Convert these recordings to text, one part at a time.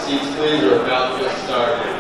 seats, please. We're about to get started.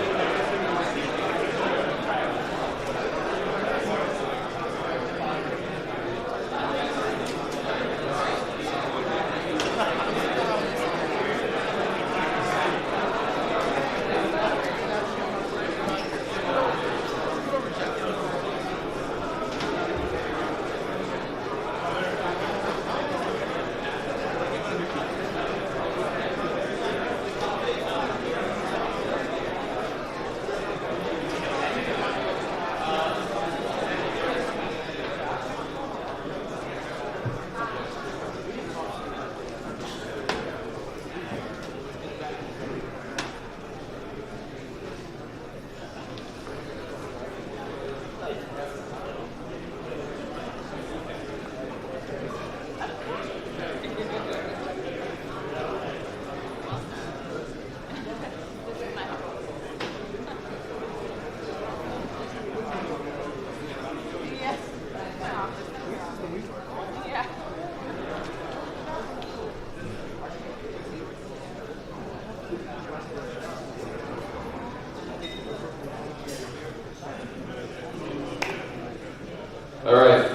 All right.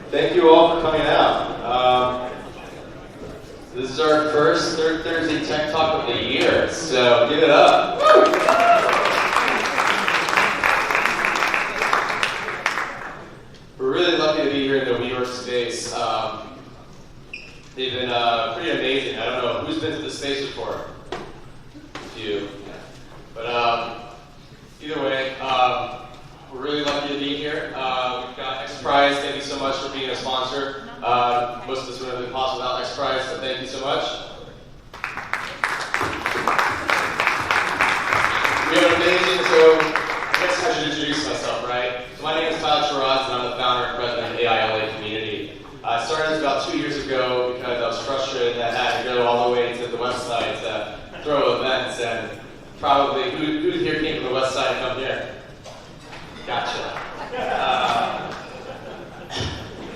Thank you all for coming out. This is our first Third Thursday Tech Talk of the year, so give it up. We're really lucky to be here in the New York space. They've been pretty amazing. I don't know who's been to the space before. A few. But either way, we're really lucky to be here. We've got X Prize. Thank you so much for being a sponsor. Most of this wouldn't have been possible without X Prize, so thank you so much. We have amazing, so I guess I should introduce myself, right? So my name is Todd, and I'm the founder and president of AILA Community. I started this about 2 years ago because I was frustrated that I had to go all the way to the website to throw events, and probably, who here came from the west side and come here? Gotcha.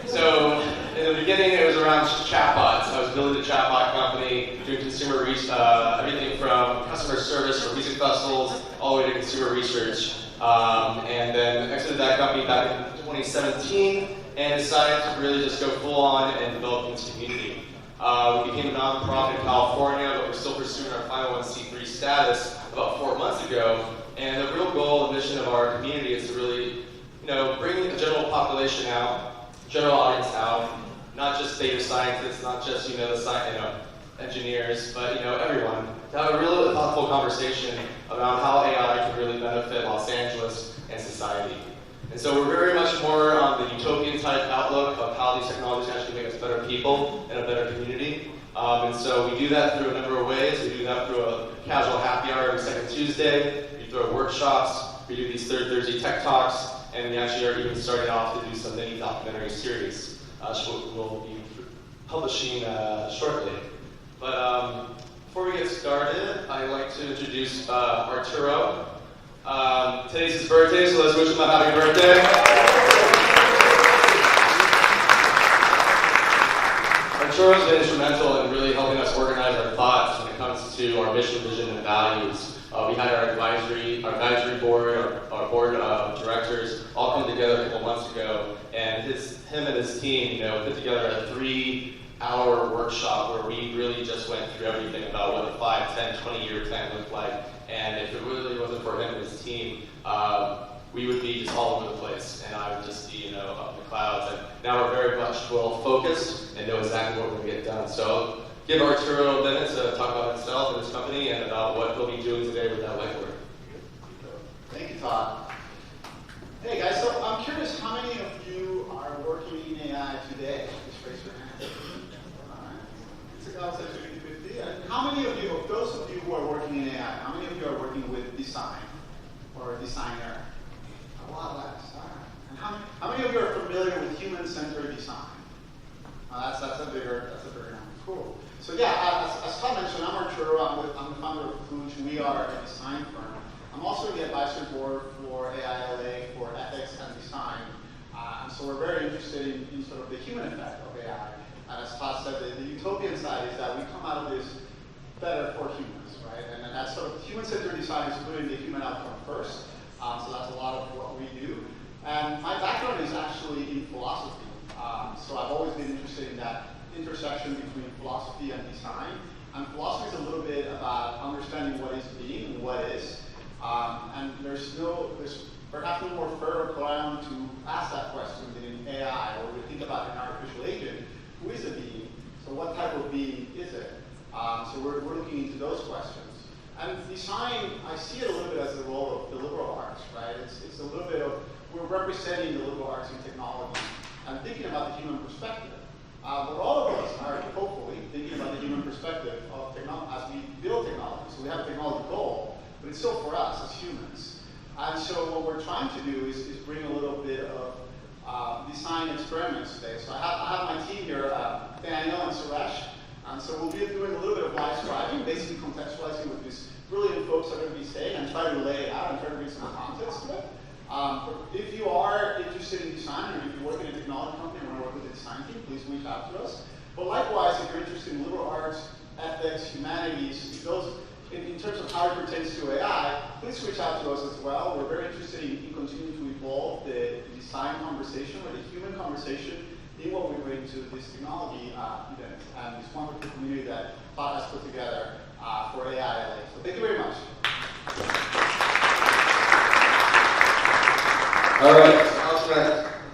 So in the beginning, it was around chatbots. I was building a chatbot company, doing consumer research, everything from customer service for music festivals all the way to consumer research. And then exited that company back in 2017 and decided to really just go full on and develop this community. We became a nonprofit in California, but we're still pursuing our 501c3 status about 4 months ago. And the real goal and mission of our community is to really, bring the general population out, general audience out, not just data scientists, not just, engineers, but, everyone, to have a really thoughtful conversation about how AI can really benefit Los Angeles and society. And so we're very much more on the utopian type outlook of how these technologies actually make us better people and a better community. And so we do that through a number of ways. We do that through a casual happy hour every second Tuesday. We throw workshops. We do these Third Thursday Tech Talks. And we actually are even starting off to do some mini documentary series, which we'll be publishing shortly. But before we get started, I'd like to introduce Arturo. Today's his birthday, so let's wish him a happy birthday. Arturo's been instrumental in really helping us organize our thoughts when it comes to our mission, vision, and values. We had our advisory board, our board of directors all come together a couple months ago, and him and his team, put together a 3-hour workshop where we really just went through everything about what a 5, 10, 20-year plan looked like. And if it really wasn't for him and his team, we would be just all over the place, and I would just be, up in the clouds. And now we're very much well-focused and know exactly what we're going to get done. So give Arturo a minute to talk about himself and his company and about what he'll be doing today with that whiteboard. Thank you, Todd. Hey guys, so I'm curious how many of you are working in AI today? Just raise your hand. All right. It's about 50-50. And how many of you, of those of you who are working in AI, how many of you are working with design or a designer? A lot less. All right. And how many of you are familiar with human-centered design? That's a bigger number. Cool. So yeah, as Todd mentioned, I'm Arturo. I'm the founder of Cluj. We are a design firm. I'm also in the advisory board for AILA for ethics and design. And so we're very interested in sort of the human effect of AI. And as Todd said, the utopian side is that we come out of this better for humans, right? And then that's sort of human-centered design is putting the human outcome first. So that's a lot of what we do. And my background is actually in philosophy. So I've always been interested in that intersection between philosophy and design. And philosophy is a little bit about understanding what is being and what is. And there's perhaps no more fertile ground to ask that question than in AI, or we think about an artificial agent. Who is a being? So what type of being is it? So we're looking into those questions. And design, I see it a little bit as the role of the liberal arts, right? It's a little bit of, we're representing the liberal arts in technology and thinking about the human perspective. But all of us are hopefully thinking about the human perspective of technology as we build technology. So we have a technology goal, but it's still for us as humans. And so what we're trying to do is bring a little bit of design experiments today. So I have my team here, Daniel and Suresh. And so we'll be doing a little bit of live scribing, basically contextualizing what these brilliant folks are going to be saying and try to lay it out and try to bring some context to it. If you are interested in design, or if you work in a technology company and want to work with the design team, please reach out to us. But likewise, if you're interested in liberal arts, ethics, humanities, those in terms of how it pertains to AI, please reach out to us as well. We're very interested in continuing to evolve the design conversation or the human conversation in what we bring to this technology event and this wonderful community that Todd has put together for AI LA. So thank you very much. All right,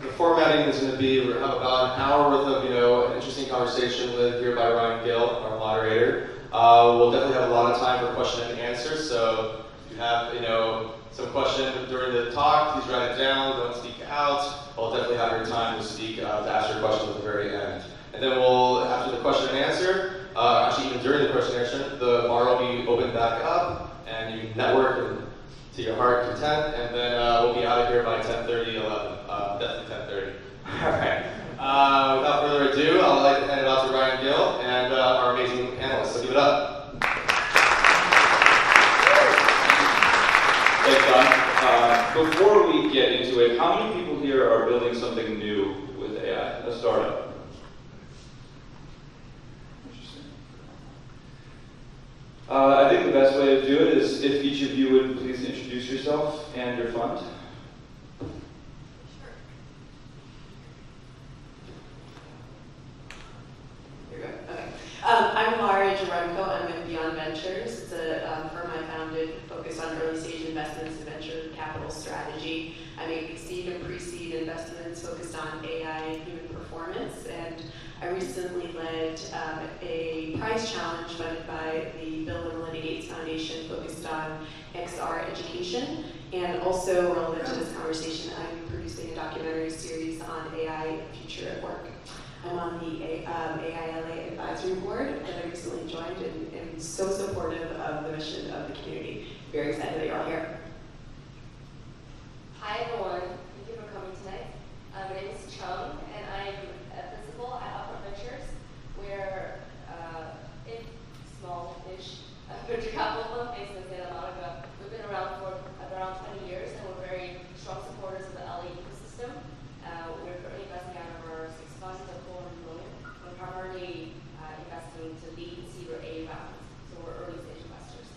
the formatting is going to be, we have about an hour worth of, an interesting conversation with here by Ryan Gill, our moderator. We'll definitely have a lot of time for question and answer. So if you have, some question during the talk, please write it down. Don't speak out. I'll definitely have your time to speak, to ask your question at the very end. And then we'll, after the question and answer, actually even during the question and answer, the bar will be opened back up, and you can network and to your heart content, and then we'll be out of here by 10:30, 11. Definitely 10:30. All right. Without further ado, I'd like to hand it off to Ryan Gill and our amazing panelists. So give it up. Thanks, Don. Before we get into it, how many people here are building something new with AI, a startup? I think the best way to do it is if each of you would please introduce yourself and your fund. I'm Lara, Jeremko. I'm with Beyond Ventures. It's a firm I founded focused on early stage investments and venture capital strategy. I make seed and pre-seed investments focused on AI and human performance. And I recently led a prize challenge funded by the Bill and Melinda Gates Foundation focused on XR education. And also relevant to this conversation, I'm producing a documentary series on AI and future at work. I'm on the AILA advisory board that I recently joined and am so supportive of the mission of the community. Very excited that you're all here. Hi everyone, thank you for coming tonight. My name is Chang and I'm a principal at Upfront Ventures. We're a small-ish venture capital fund based in Santa Monica. We've been around for around 20 years and we're very strong supporters of the LA ecosystem. We're currently investing out of our 6 funds of $400 million. We're primarily investing to lead seed or A rounds, so we're early stage investors.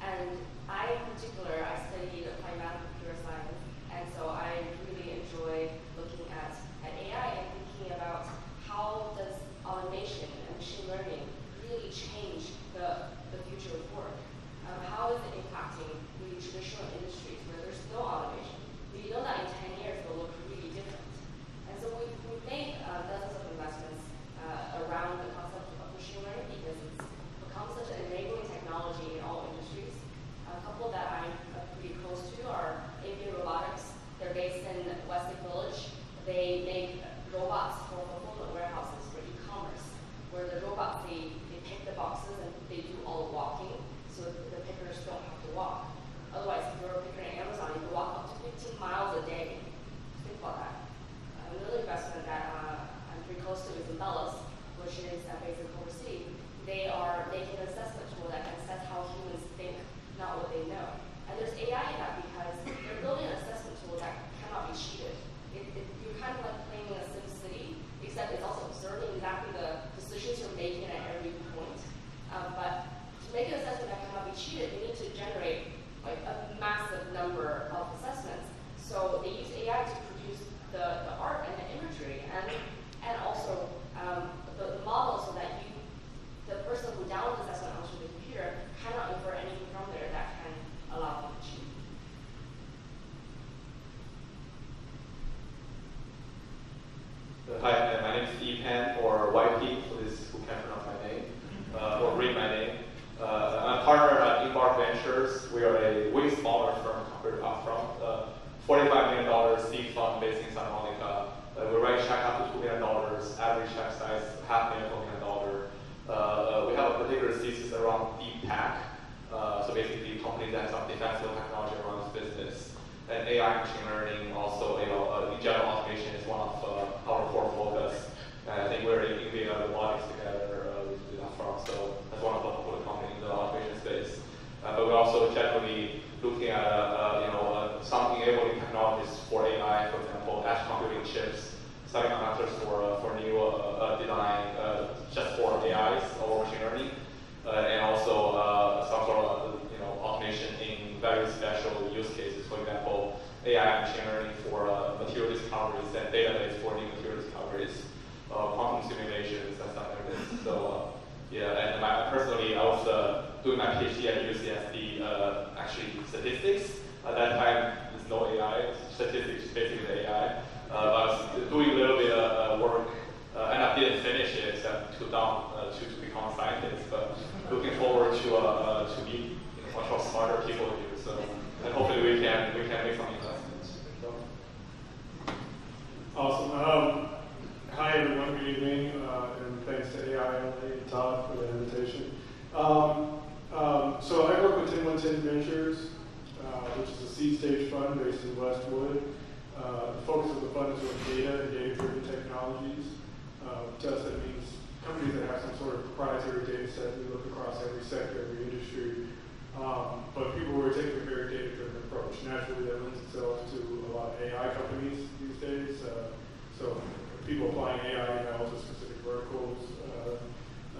And I, in particular, I studied applied math and computer science, and so I really enjoy looking at AI and thinking about how does automation and machine learning really change the future of work. How is it impacting the traditional industries where there's no automation? We know that in 10 years they'll look really different. And so we've made dozens of investments around the concept of machine learning because it's thesis around deep tech. So basically, companies that have some defensible technology around this business. And AI machine learning also, in general automation is one of our core focus. And I think we're in robotics together with Upfront, so that's one of the portfolio companies in the automation space. But we're also generally looking at some enabling technologies for AI, for example, edge computing chips, semiconductors for new design just for AIs or machine learning, and also some sort of automation in very special use cases. For example, AI machine learning for material discoveries and database for new material discoveries, quantum simulations and stuff like this. So yeah, and personally, I was doing my PhD at UCSD, actually statistics. At that time, there's no AI. Statistics is basically AI. I was doing a little bit of work, and I didn't finish it except to become a scientist. But looking forward to meet much more smarter people here. So, and hopefully we can make some investments. So. Awesome. Hi everyone. Good evening, and thanks to AI and Todd for the invitation. So I work with TenOneTen Ventures, which is a seed stage fund based in Westwood. The focus of the fund is on data and data-driven technologies. To us, that means companies that have some sort of proprietary data set. We look across every sector, every industry. But people who are taking a very data-driven approach. Naturally, that lends itself to a lot of AI companies these days. So people applying AI now to specific verticals,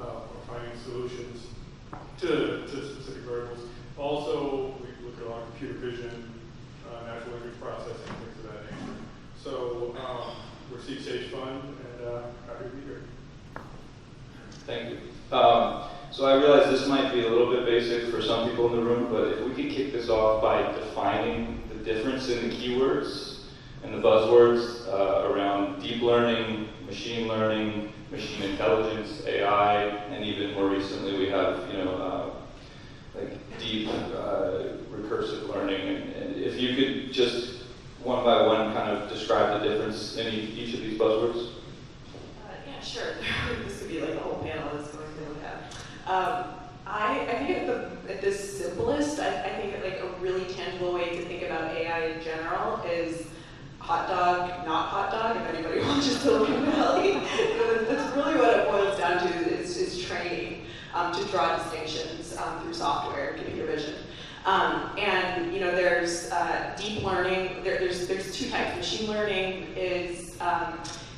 or finding solutions to specific verticals. Also, we look at a lot of computer vision, natural language processing, things of that nature. So we're seed stage fund, and happy to be here. Thank you. So I realize this might be a little bit basic for some people in the room, but if we could kick this off by defining the difference in the keywords and the buzzwords around deep learning, machine learning, machine intelligence, AI, and even more recently we have, like deep recursive learning. And if you could just one by one kind of describe the difference in each of these buzzwords. Yeah, sure. This could be like a whole panel that's going to look at. I think at the simplest, I think like a really tangible way to think about AI in general is hot dog, not hot dog, if anybody watches Silicon Valley. That's really what it boils down to is training to draw distinctions through software, computer vision. And there's deep learning. There's two types. Machine learning is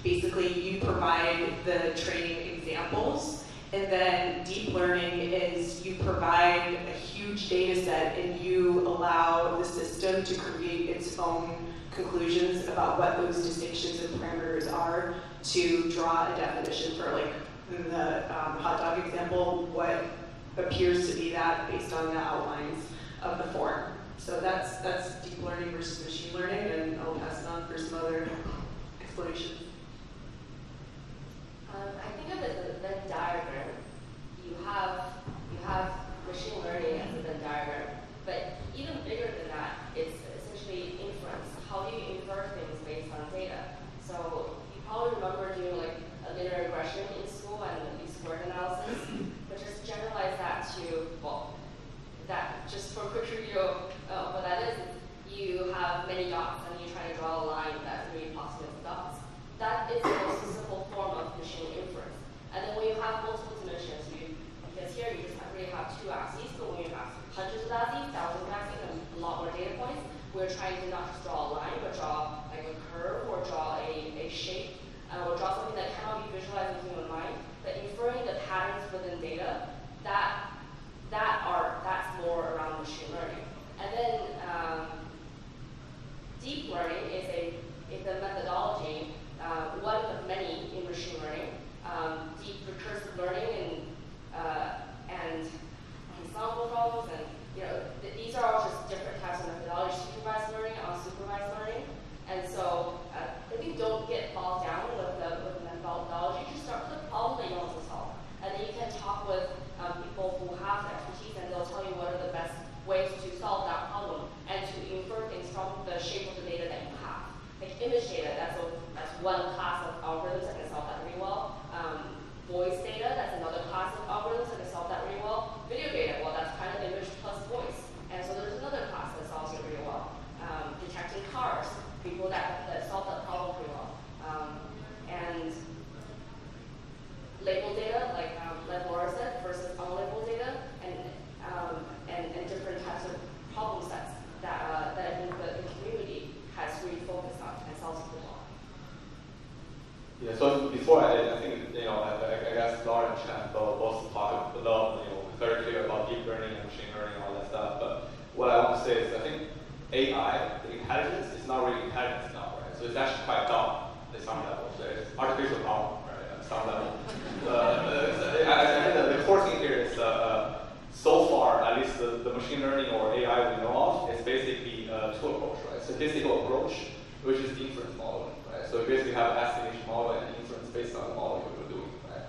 basically you provide the training examples, and then deep learning is you provide a huge data set and you allow the system to create its own conclusions about what those distinctions and parameters are to draw a definition for, like in the hot dog example, what appears to be that based on the outlines of the form. So that's deep learning versus machine learning, and I'll pass it on for some other explanations. I think of it as a Venn diagram. You have machine learning as a Venn diagram, but even bigger than that, it's essentially inference. How do you infer things based on data? So you probably remember doing like a linear regression in school and least squares analysis, but just generalize that to, that just for a quick review of what that is, you have many dots and you try to draw a line that really approximates the dots. That is the most simple form of machine inference. And then when you have multiple dimensions, because here you just really have two axes, but when you have hundreds of axes, thousands of axes, and a lot more data points, we're trying to not just draw a line, but draw like a curve or draw a shape, or draw something that cannot be visualized with human mind. But inferring the patterns within data, that's more around machine learning. And then deep learning is a methodology, one of many in machine learning. Deep recursive learning and ensemble problems, and these are all just different types of methodologies. Supervised learning, unsupervised learning, and so I think don't get bogged down with the methodology. Just start with the problem that you want to solve, and then you can talk with people who have the expertise, and they'll tell you what are the best ways to solve that problem and to infer things from the shape of the data that you have. Like image data, that's one class of algorithms that can solve that really well. Voice data, that's another class of algorithms that can solve that really well. machine learning, all that stuff. But what I want to say is I think AI, the intelligence, is not really intelligence now, right? So it's actually quite dumb at some level. So it's artificial dumb, right, at some level. I think the core thing here is so far, at least the machine learning or AI we know of, is basically two approach, right? Statistical approach, which is the inference model, right? So we basically have an estimation model and inference based on the model we were doing, right?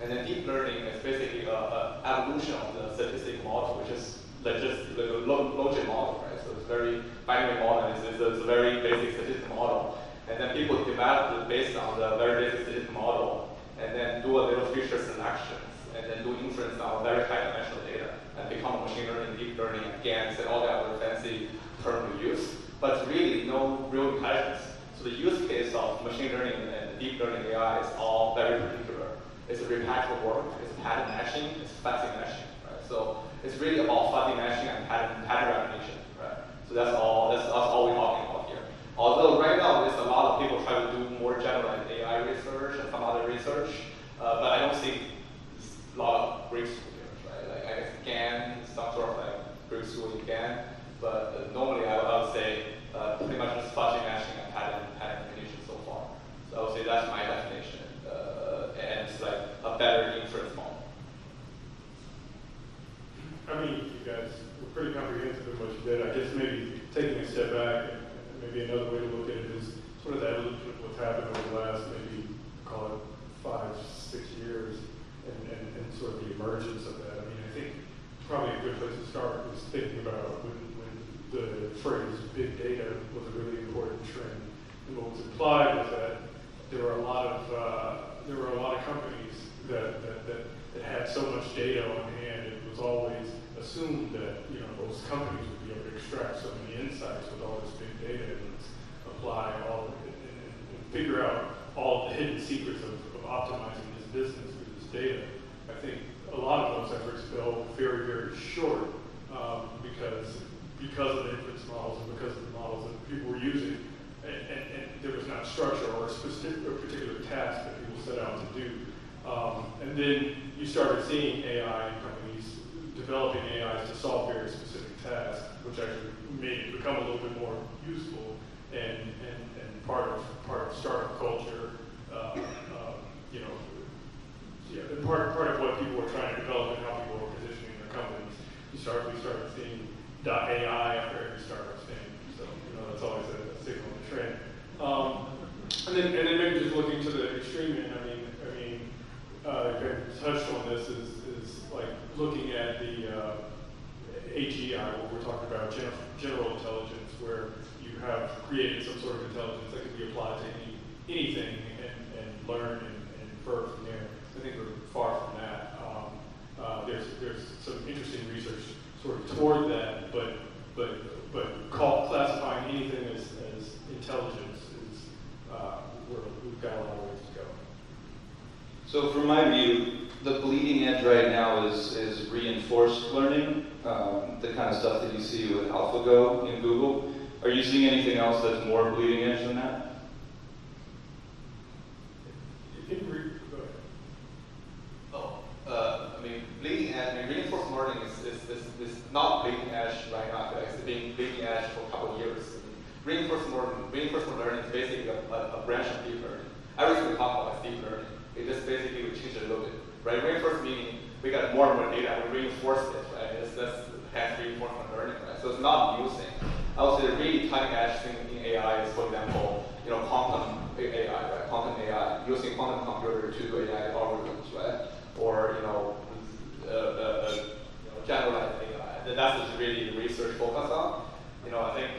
And then deep learning is basically an evolution of the statistical model, which is just like a logic model, right? So it's very binary model, it's a very basic statistical model. And then people develop it based on the very basic statistical model, and then do a little feature selections, and then do inference on very high-dimensional data, and become a machine learning, deep learning, GANs, and all the other fancy terms we use. But it's really no real intelligence. So the use case of machine learning and deep learning AI is all very particular. It's a repetitive work, it's pattern matching, it's fuzzy matching, right? So it's really about fuzzy matching and pattern recognition, right? So that's all we're talking about here. Although right now there's a lot of people trying to do more generalized AI research and some other research, but I don't see a lot of breakthrough here, right? Like I guess GAN is some sort of like breakthrough in GAN, but normally I would say pretty much just fuzzy matching and pattern recognition so far. So I would say that's my definition, and it's like a better inference model. I mean, you guys were pretty comprehensive in what you did. I guess maybe taking a step back, and maybe another way to look at it is sort of the evolution of what's happened over the last, maybe call it 5-6 years, and sort of the emergence of that. I mean, I think probably a good place to start was thinking about when the phrase big data was a really important trend. And what was implied was that there were a lot of companies that had so much data on hand. It was always assumed that those companies would be able to extract so many insights with all this big data and apply all of it and figure out all the hidden secrets of optimizing this business with this data. I think a lot of those efforts fell very, very short because of the inference models and because of the models that people were using, and there was not structure or a particular task that people set out to do. And then you started seeing AI companies developing AIs to solve very specific tasks, which actually made it become a little bit more useful and part of startup culture. Part of what people were trying to develop and how people were positioning their companies. We started seeing .ai after every startup thing. So that's always a signal of the trend. And then maybe just looking to the extreme end. I mean, kind of touched on this is like looking at the AGI, what we're talking about, general intelligence, where you have created some sort of intelligence that can be applied to anything and learn and infer from there. I think we're far from that. There's some interesting research sort of toward that, but classifying anything as intelligence is we've got a lot of ways to go. So from my view, the bleeding edge right now is reinforced learning, the kind of stuff that you see with AlphaGo in Google. Are you seeing anything else that's more bleeding edge than that? Bleeding edge, reinforcement learning is not bleeding edge right now. It's been bleeding edge for a couple of years. Reinforcement learning is basically a branch of deep learning. Everything we talk about is deep learning. It just basically we change it a little bit. Right? Reinforcement meaning we got more and more data and we reinforce it. Right? That's hence reinforcement learning. Right? So it's not a new thing. I would say the really cutting edge thing in AI is, for example, quantum AI, right? Quantum AI, using quantum computer to do AI algorithms, right? Or generalized AI. That's just really the research focus on. I think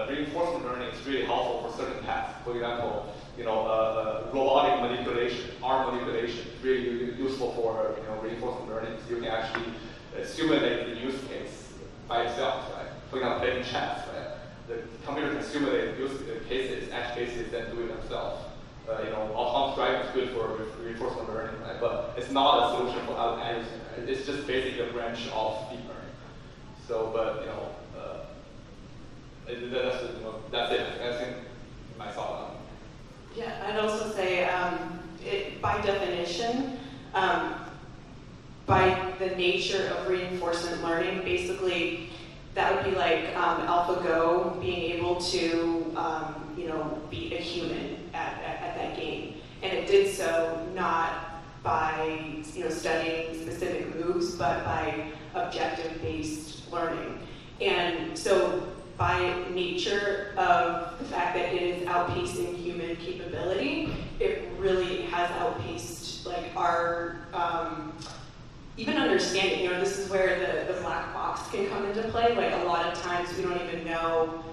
reinforcement learning is really helpful for certain tasks. For example, robotic manipulation, arm manipulation, is really useful for reinforcement learning. So you can actually simulate the use case by itself, right? For example, playing chess, right? The computer can simulate use cases, edge cases, then do it themselves. Autonomous driving is good for reinforcement learning, right? But it's not a solution for everything. Right? It's just basically a branch of deep learning. So, but that's it. I think my thought on it. Yeah, I'd also say, by definition, by the nature of reinforcement learning, basically that would be like AlphaGo being able to beat a human at that game. And it did so not by studying specific moves, but by objective-based learning. And so by nature of the fact that it is outpacing human capability, it really has outpaced like our even understanding. This is where the black box can come into play. Like a lot of times we don't even know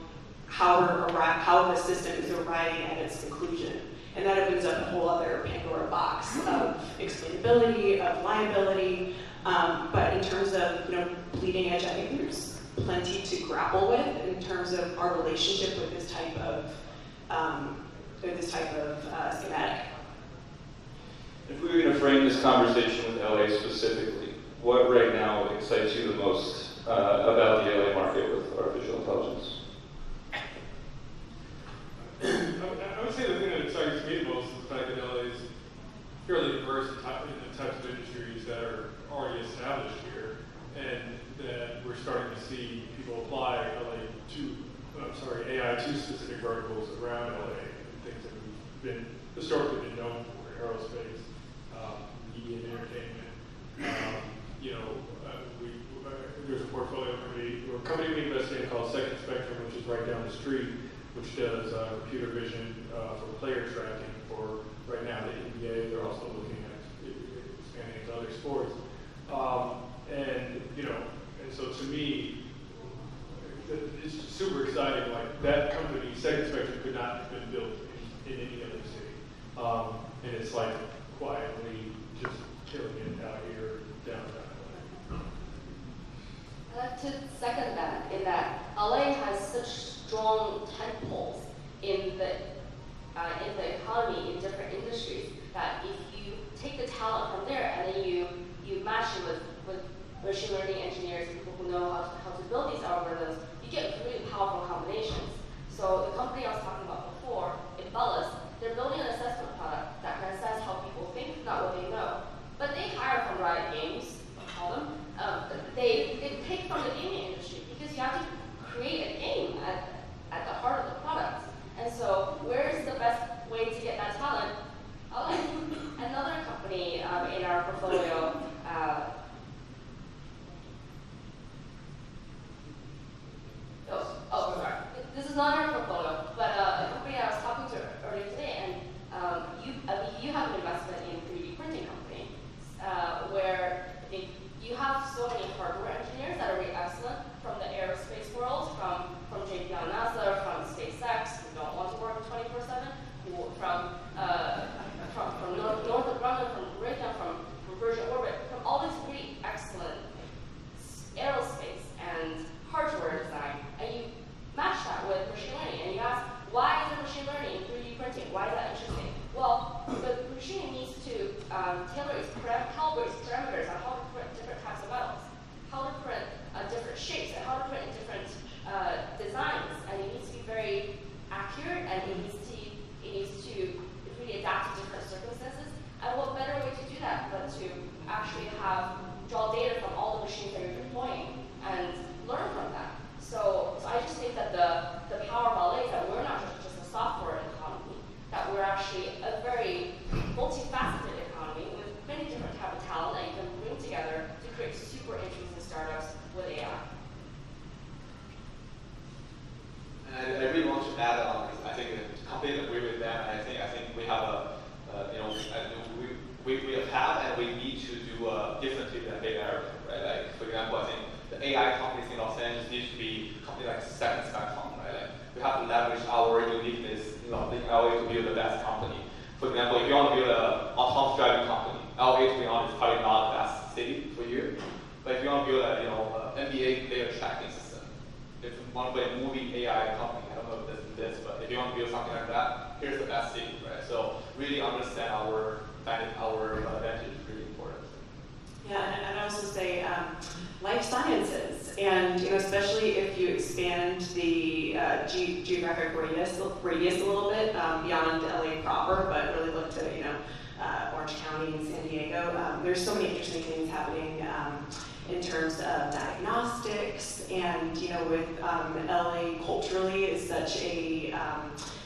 how the system is arriving at its conclusion. And that opens up a whole other Pandora box of explainability, of liability. But in terms of bleeding edge, I think there's plenty to grapple with in terms of our relationship with this type of schematic. If we were going to frame this conversation with LA specifically, what right now excites you the most about the LA market with artificial intelligence? I would say the thing that excites me the most is the fact that LA is fairly diverse in the types of industries that are already established here, and that we're starting to see people apply AI to specific verticals around LA, and things that we've been historically been known for, aerospace, media and entertainment. There's a portfolio company we invest in called Second Spectrum, which is right down the street, which does computer vision for player tracking for right now the NBA. They're also looking at expanding into other sports. And so to me, it's super exciting. Like that company, Second Spectrum, could not have been built in any other city. And it's like quietly just killing it out here downtown. I'd like to second that, in that LA has such strong tentpoles in the economy in different industries that if you take the talent from there and then you match it with machine learning engineers, people who know how to build these algorithms, you get really powerful combinations. So the company I was talking about before, Panelists, they're building an assessment product that can assess how people think, not what they know. But they hire from Riot Games, I call them. They take from the gaming industry because you have to create a game at the heart of the product. And so where is the best way to get that talent? Another company in our portfolio, sorry. This is not our portfolio, but a company I was talking to earlier today, and you have an investment in 3D printing company, where you have so many hardware engineers that are really excellent from the aerospace world, from JP on NASA, from SpaceX, who don't want to work 24/7, from Northrop Grumman, from Raytheon, from Virgin Orbit, from all these really excellent aerospace and hardware design, and you match that with machine learning, and you ask, why is there machine learning in 3D printing? Why is that interesting? Well, the machine needs to tailor its calibrate its parameters on how to print different types of metals, how to print different shapes, and how to print in different designs, and it needs to be very accurate, and it needs to really adapt to different circumstances. And what better way to do that but to actually draw data from all the machines that you're deploying and learn from that. So I just think that the power of LA is that we're not just a software economy, that we're actually a very multifaceted economy with many different types of talent that you can bring together to create super interesting startups with AI. And I really want to add on, because I think the company agree with them, and I think we have we have and we need to do differently than Bay Area, right? Like, for example, I think the AI companies in Los Angeles need to be a company like Second Spectrum, right? Like, we have to leverage our uniqueness, in LA to build the best company. For example, if you want to build an autonomous driving company, LA, to be honest, is probably not the best city for you. But if you want to build a NBA player tracking system, if you want to build a movie AI company, I don't know if this is this, but if you want to build something like that, here's the best city, right? So really understand our advantage is really important. Yeah, and I'd also say life sciences, and especially if you expand the geographic radius a little bit beyond LA proper, but really look to Orange County and San Diego. There's so many interesting things happening in terms of diagnostics, and with LA culturally is such a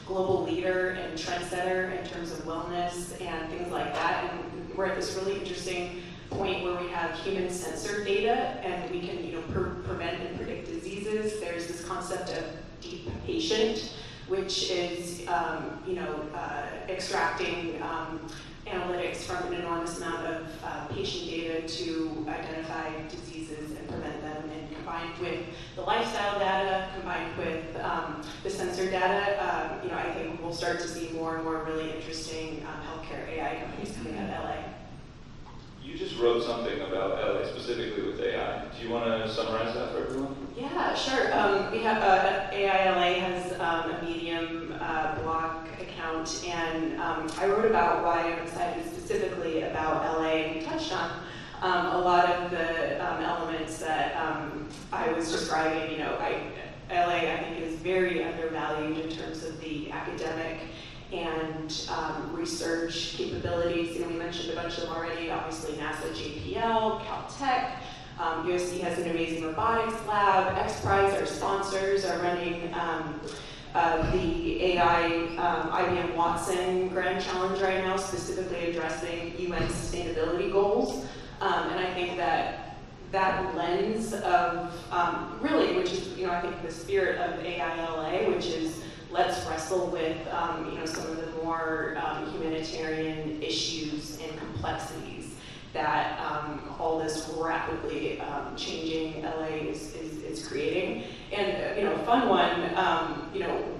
global leader and trendsetter in terms of wellness and things like that. And we're at this really interesting point where we have human sensor data, and we can prevent and predict diseases. There's this concept of deep patient, which is extracting analytics from an enormous amount of patient data to identify diseases and prevent them. And combined with the lifestyle data, combined with the sensor data, I think we'll start to see more and more really interesting healthcare AI companies coming out of LA. You just wrote something about LA specifically with AI. Do you want to summarize that for everyone? Yeah, sure. We have AI LA has a Medium blog account, and I wrote about why I'm excited specifically about LA, and we touched on a lot of the elements that I was describing. LA, I think, is very undervalued in terms of the academic and research capabilities. We mentioned a bunch of them already. Obviously, NASA, JPL, Caltech. USC has an amazing robotics lab. XPRIZE, our sponsors, are running the AI IBM Watson Grand Challenge right now, specifically addressing UN sustainability goals. And I think that lens of really, which is I think the spirit of AI LA, which is let's wrestle with some of the more humanitarian issues and complexities that all this rapidly changing LA is creating. And fun one,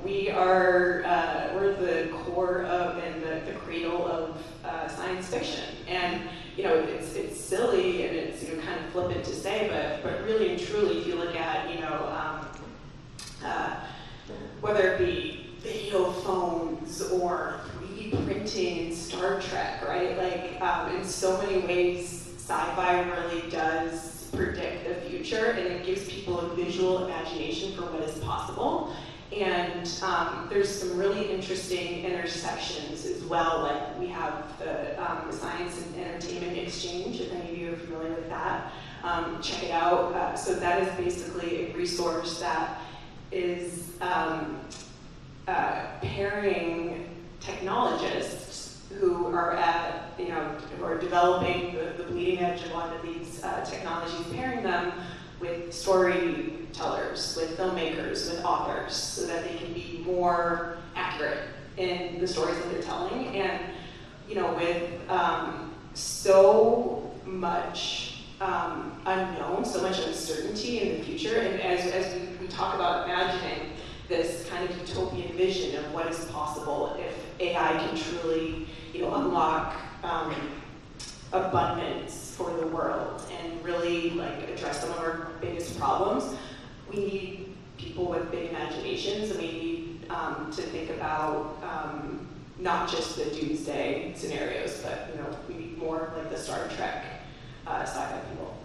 we're the core of and the cradle of science fiction. And it's silly and it's kind of flippant to say, but really and truly, if you look at whether it be video phones or 3D printing in Star Trek, right? Like, in so many ways, sci-fi really does predict the future, and it gives people a visual imagination for what is possible. And there's some really interesting intersections as well. Like, we have the Science and Entertainment Exchange, if any of you are familiar with that. Check it out. So that is basically a resource that is pairing technologists who are who are developing the bleeding edge of one of these technologies, pairing them with storytellers, with filmmakers, with authors, so that they can be more accurate in the stories that they're telling. And with so much unknown, so much uncertainty in the future, and as we talk about imagining this kind of utopian vision of what is possible if AI can truly, unlock abundance for the world and really address some of our biggest problems. We need people with big imaginations, and we need to think about not just the doomsday scenarios, but we need more like the Star Trek sci-fi people.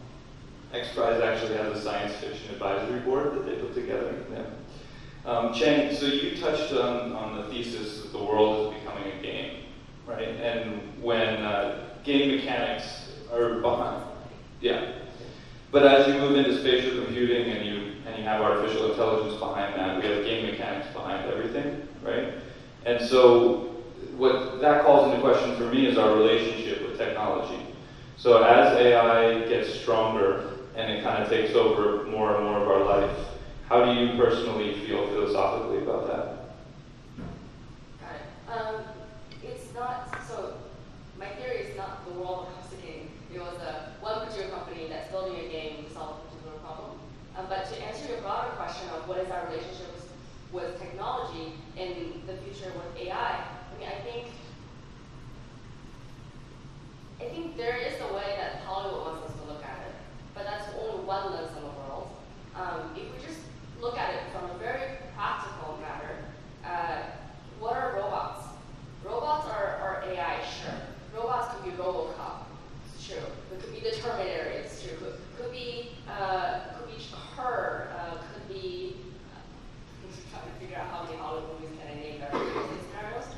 XPRIZE actually has a science fiction advisory board that they put together. Yeah. Chang, so you touched on the thesis that the world is becoming a game, right? And when game mechanics are behind, yeah. But as you move into spatial computing and you have artificial intelligence behind that, we have game mechanics behind everything, right? And so what that calls into question for me is our relationship with technology. So as AI gets stronger and it kind of takes over more and more of our life, how do you personally feel philosophically about that? Got it. It's not, so my theory is not the world becomes a game. It was one particular company that's building a game to solve a particular problem. But to answer your broader question of what is our relationship with technology in the future with AI, I think there is a way that Hollywood wants us to look at it, but that's only one lens in the world. If we just look at it from a very practical matter, what are robots? Robots are AI, sure. Robots could be RoboCop, it's true. It could be the Terminator, it's true. Could be her, could be, I'm trying to figure out how many Hollywood movies can I name that are scenarios,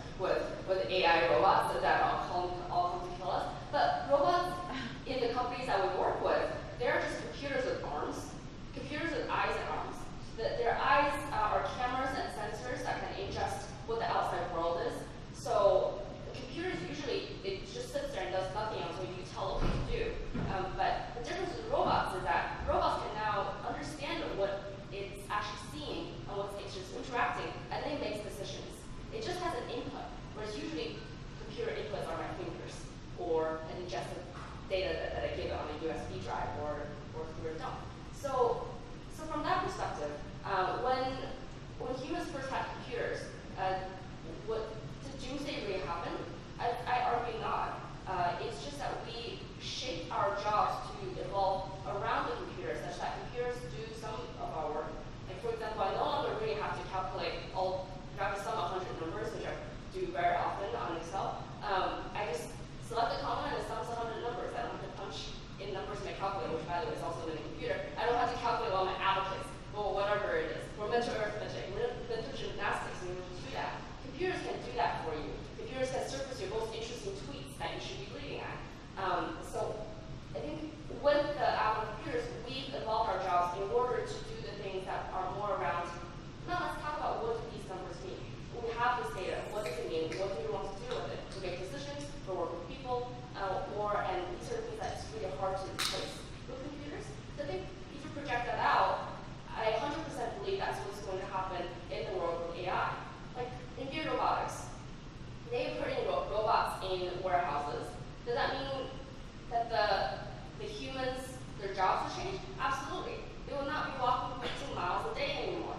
change? Absolutely. They will not be walking 15 miles a day anymore.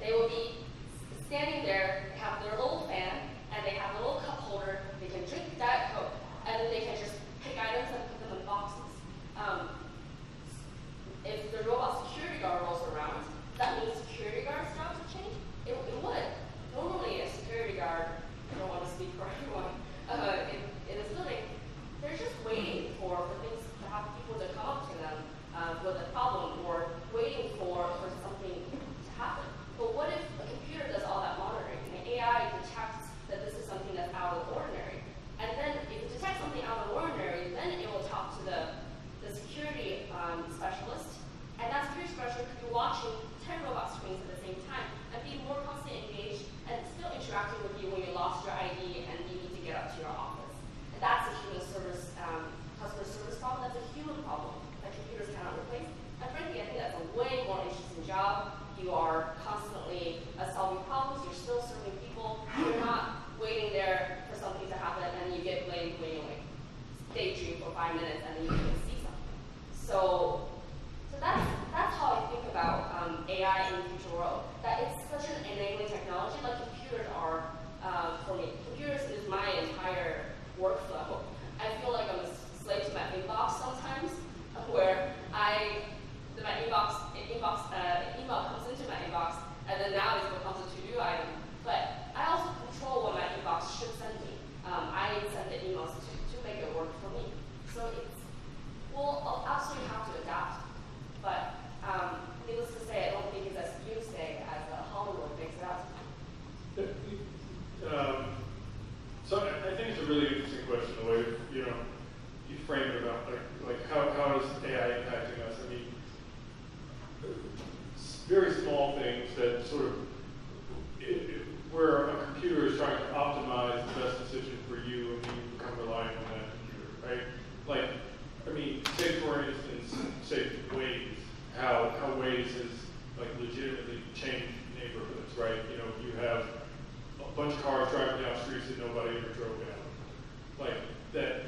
They will be standing there, they have their little fan, and they have a little cup holder. They can drink Diet Coke, and then they can just pick items and put them in boxes. If the robot security guard rolls around, that means security guard's job to change? It would. Normally, a security guard, I don't want to speak for everyone, in this building, they're just waiting for things to have people to come up to them with a problem or waiting for something to happen. But what if a computer does all that monitoring and the AI detects that this is something that's out of the ordinary? And then if it detects something out of the ordinary, then it will talk to the security specialist. And that security specialist could be watching 10 robot screens at the same time and be more constantly engaged and still interacting with you when you lost your ID and you need to get up to your office. And that's a human service, customer service problem. That's a human problem that computers cannot replace. And frankly, I think that's a way more interesting job. You are constantly solving problems. You're still serving people. You're not waiting there for something to happen and you get blamed when you like daydream for 5 minutes and then you can see something. So that's how I think about AI in the future world. That it's such an enabling technology, like computers are for me. Computers is my entire workflow. I feel like I'm a slave to my inbox sometimes, where my email comes into my inbox, and then now it becomes a to-do item. But I also control what my inbox should send me. I send the emails to make it work for me. So we'll absolutely have to adapt. But needless to say, I don't think it's as doomsday as Hollywood makes it out to be. So I think it's a really interesting question, the way you frame it about like how is AI impacting us? I mean, very small things that sort of where a computer is trying to optimize the best decision for you, and you become reliant on that computer, right? Like, I mean, take for instance, say Waze, how Waze has like legitimately changed neighborhoods, right? You have a bunch of cars driving down streets that nobody ever drove down. Like that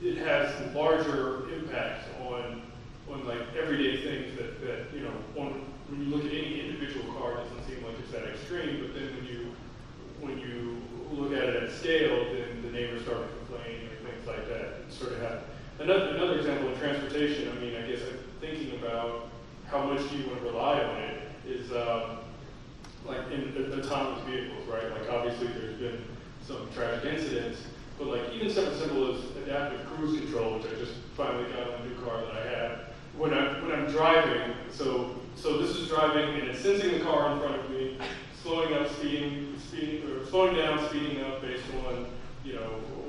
it has larger impacts on like everyday things that when you look at any individual car, it doesn't seem like it's that extreme, but then when you look at it at scale, then the neighbors start to complain or things like that. And sort of have another example of transportation. I mean, I guess I'm thinking about how much do you want to rely on it is like in autonomous vehicles, right? Like obviously there's been some tragic incidents, but like even something simple as adaptive cruise control, which I just finally got on a new car that I have. When I'm driving, so this is driving and it's sensing the car in front of me, slowing up, speeding, or slowing down, speeding up based on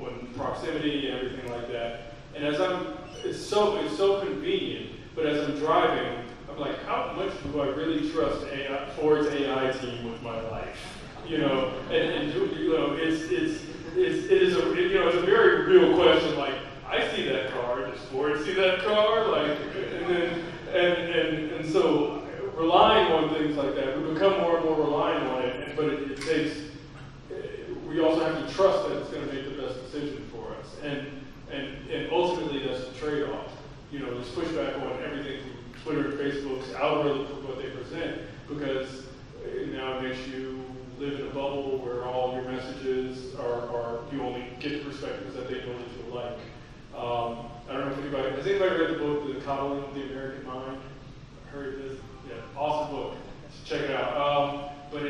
on proximity and everything like that. And as it's so convenient. But as I'm driving, I'm like, how much do I really trust Ford's AI team with my life? It is a very real question. Like, I see that car. Does Ford see that car? Like, and so relying on things like that, we become more and more reliant on it. But it takes. We also have to trust that it's going to make the best decision for us, and ultimately that's the trade-off. There's pushback on everything from Twitter and Facebook's algorithms of what they present, because now it makes you live in a bubble where all your messages are you only get the perspectives that they know that you'll like. I don't know if has anybody read the book, The Coddling of the American Mind? Heard this? Yeah, awesome book. Check it out. But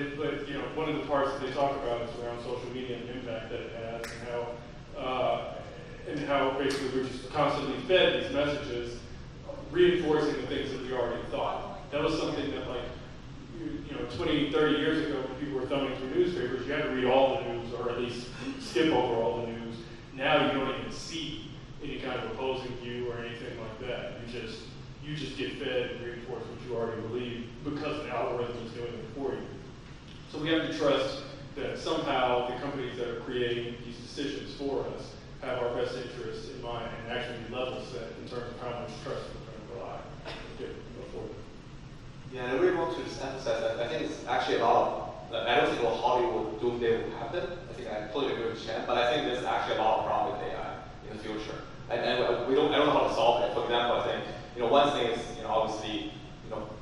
one of the parts that they talk about is around social media and the impact that it has, and how basically we're just constantly fed these messages, reinforcing the things that we already thought. That was something that 20, 30 years ago, when people were thumbing through newspapers, you had to read all the news, or at least skip over all the news. Now you don't even see any kind of opposing view or anything like that. You just get fed and reinforce what you already believe because the algorithm is doing it for you. So we have to trust that somehow the companies that are creating these decisions for us have our best interests in mind and actually level set in terms of how much trust we're going to rely on. Yeah, and I really want to just emphasize that I think it's actually about, I don't think Hollywood doomsday will happen. I think I totally agree with Chang, but I think there's actually a lot of problem with AI in the future. And I don't know how to solve it. For example, I think one thing is, obviously,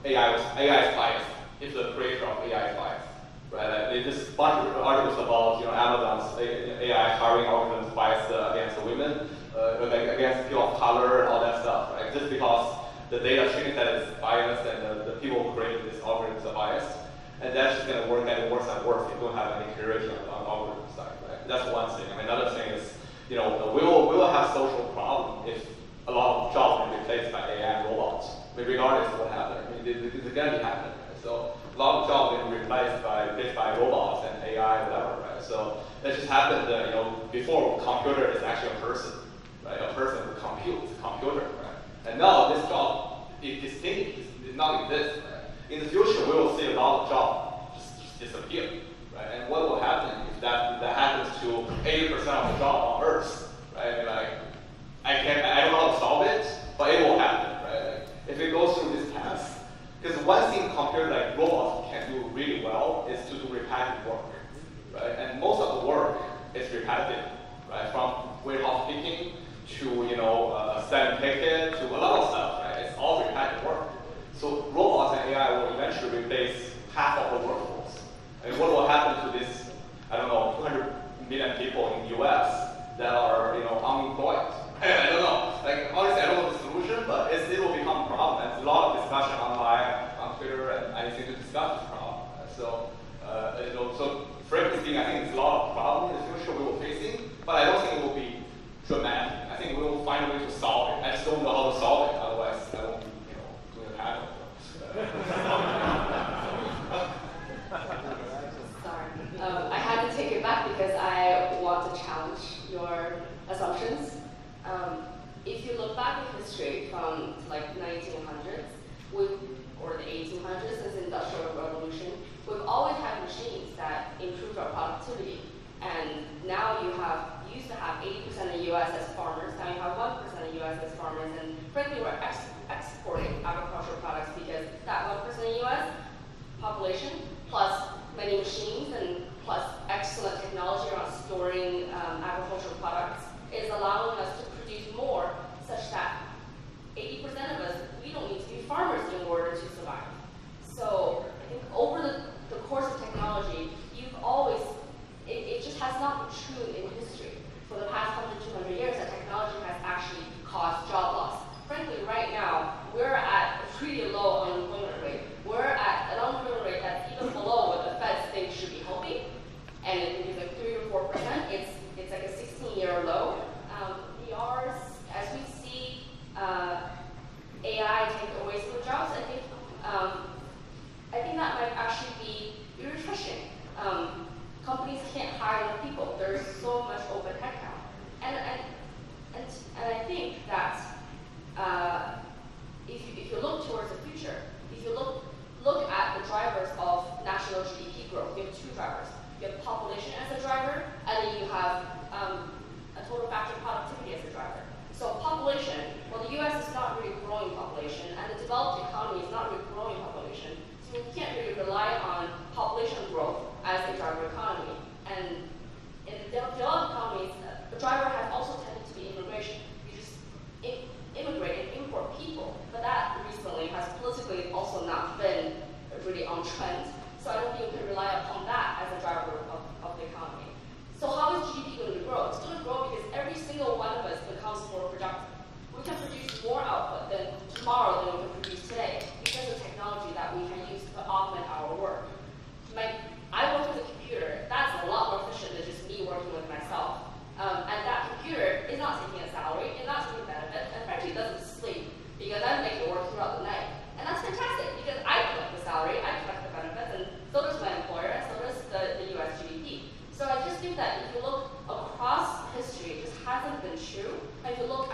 AI is biased. If the creator of AI is biased, right? Like, there's a bunch of articles about, Amazon's AI hiring algorithms biased against women, like against people of color, and all that stuff, right? Just because the data training set is biased and the people who created these algorithms are biased, and that's just going to work and worse and worse if you don't have any clarity on algorithm side, right? That's one thing. Another thing is, we will have social problem if a lot of jobs are replaced by AI and robots. Regardless of what happens, it's going to be happening. Right? So a lot of jobs will be replaced by robots and AI, whatever, right? So that just happened, before computer is actually a person, right? A person who computes, a computer, right? And now this job is distinct, it not exist, right? In the future, we will see a lot of jobs just disappear, right? And what will happen if that happens to 80% of the job on Earth, right? I don't know how to solve it, but it will happen, right? If it goes through this path, because one thing computer like robots can do really well is to do repetitive work, right? And most of the work is repetitive, right? From warehouse picking to selling ticket to a lot of stuff, right? It's all repetitive work. So robots and AI will eventually replace half of the workforce. And what will happen to this, 200 million people in the US that are, unemployed? I don't know. Honestly, I don't know the solution, but it will become a problem. There's a lot of discussion online, on Twitter, and anything to discuss this problem. So, so frankly speaking, I think there's a lot of problems in the future we will facing, but I don't think it will be dramatic. I think we will find a way to solve it. I just don't know how to solve it. Otherwise, I won't be, doing a panel. Sorry. I had to take it back because I want to challenge your assumptions. If you look back in history from 1900s, or the 1800s, since the Industrial Revolution, we've always had machines that improved our productivity. And now you used to have 80% of the US as farmers, now you have 1% of the US as farmers, and frankly we're exporting agricultural products because that 1% of the US population, plus many machines, and plus excellent technology around storing agricultural products, is allowing us to produce more, such that 80% of us, we don't need to be farmers in order to survive. So I think over the course of technology, it just has not been true in history. For the past 100, 200 years, that technology has actually caused job loss. Frankly, right now, we're at a pretty low unemployment rate. We're at an unemployment rate that's even below what the Fed thinks should be helping. And I think it's 3 to 4%. It's like a 16-year low. We are, as we see AI take away some jobs, I think that might actually be refreshing. Companies can't hire enough people. There's so much open headcount, and I think that if you look towards the future, if you look at the drivers of national GDP growth, you have two drivers. You have population as a driver, and then you have a total factor of productivity as a driver. So population, well, the US is not really growing population, and the developed economy is not really growing population. So we can't really rely on population growth as a driver economy. And in developed economies, the driver has also tended to be immigration. You just immigrate and import people, but that recently has politically also not been really on trend. So I don't think we can rely upon that as a driver of the economy. So how is GDP going to grow? It's going to grow because every single one of us becomes more productive. We can produce more output tomorrow than we can produce today because of technology that we can use to augment our work. I work with a computer. That's a lot more efficient than just me working with myself. And that computer is not taking a salary, it's not taking benefits, and frankly it doesn't sleep because I'm making it work throughout the night. And that's fantastic because I collect the salary, I collect the benefits, and so does my employer, and so does the US GDP. So I just think that if you look across history, it just hasn't been true. And if you look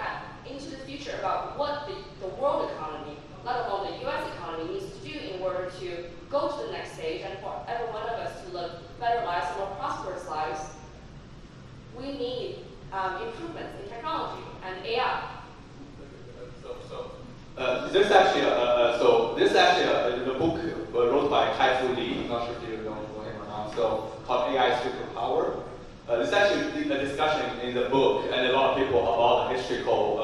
into the future about what the world economy, let alone the US economy, needs to do in order to go to the next stage and for every one of us to live better lives, more prosperous lives, we need improvements in technology and AI. This actually the book wrote by Kai-Fu Lee. I'm not sure if you know him or not. So called AI Superpower. This is actually a discussion in the book and a lot of people about the historical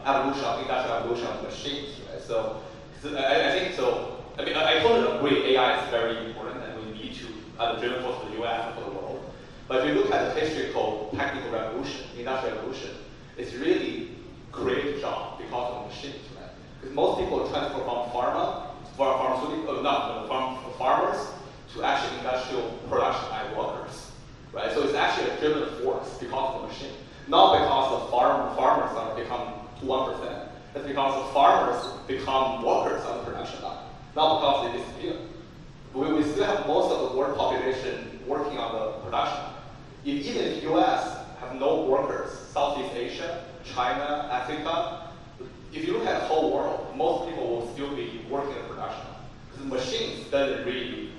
evolution, industrial evolution of machines, right? So I think so. I mean, I totally agree. AI is very important, and we need to as a driven force for the US and for the world. But if you look at the history called technical revolution, industrial revolution, it's really create job because of machines, right? Because most people transfer from from farmers to actually industrial production by workers, right? So it's actually a driven force because of the machine, not because the farmers are become 1%. It's because the farmers become workers on the production line, not because they disappear. We still have most of the world population working on the production line. Even if US have no workers, Southeast Asia, China, Africa, if you look at the whole world, most people will still be working in production. Because machines doesn't really,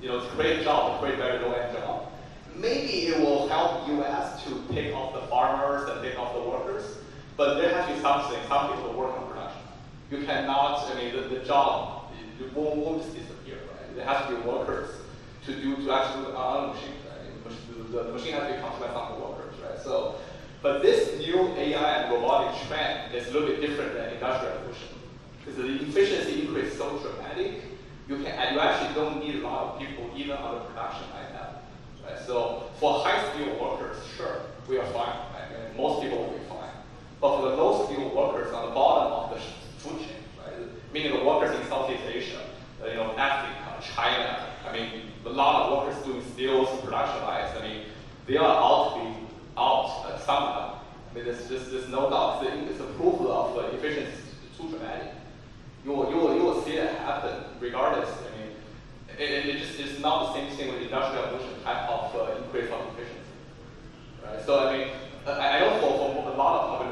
it's a great job, a great very low-end job. Maybe it will help US to take off the farmers and take off the workers, but there has to be something, some people work on production. You cannot, the job, it won't just disappear, right? There has to be workers to actually do on the machine, right? The machine has to be controlled by some workers, right? So, but this new AI and robotic trend is a little bit different than industrial revolution. Because the efficiency increase is so dramatic, you actually don't need a lot of people even on the production line now. Right? So for high-skilled workers, sure, we are fine. Right? And most people will be fine. But for the low-skilled workers on the bottom of the food chain, right? Meaning the workers in Southeast Asia, Africa, China, a lot of workers doing steels, production lines, they are out to be out somehow. There's no doubt. It's a proof of efficiency too dramatic. You will see it happen regardless. It's not the same thing with industrial revolution type of increase of efficiency. Right? So I know for a lot of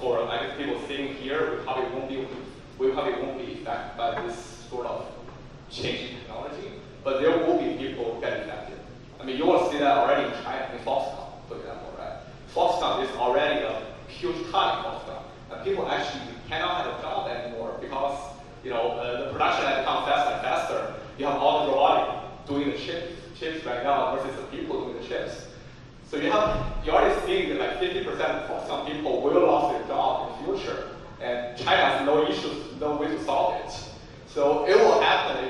for people sitting here, we probably won't be affected by this sort of changing technology, but there will be people get affected. You will see that already in China, in Foxconn, for example, right? Foxconn is already a huge cut in Foxconn, and people actually cannot have a job anymore because the production has become faster and faster. You have all the robotic doing the chips right now versus the people doing the chips. So you already see that like 50% of Foxconn people will lose their job in the future, and China has no issues, no way to solve it. So it will happen.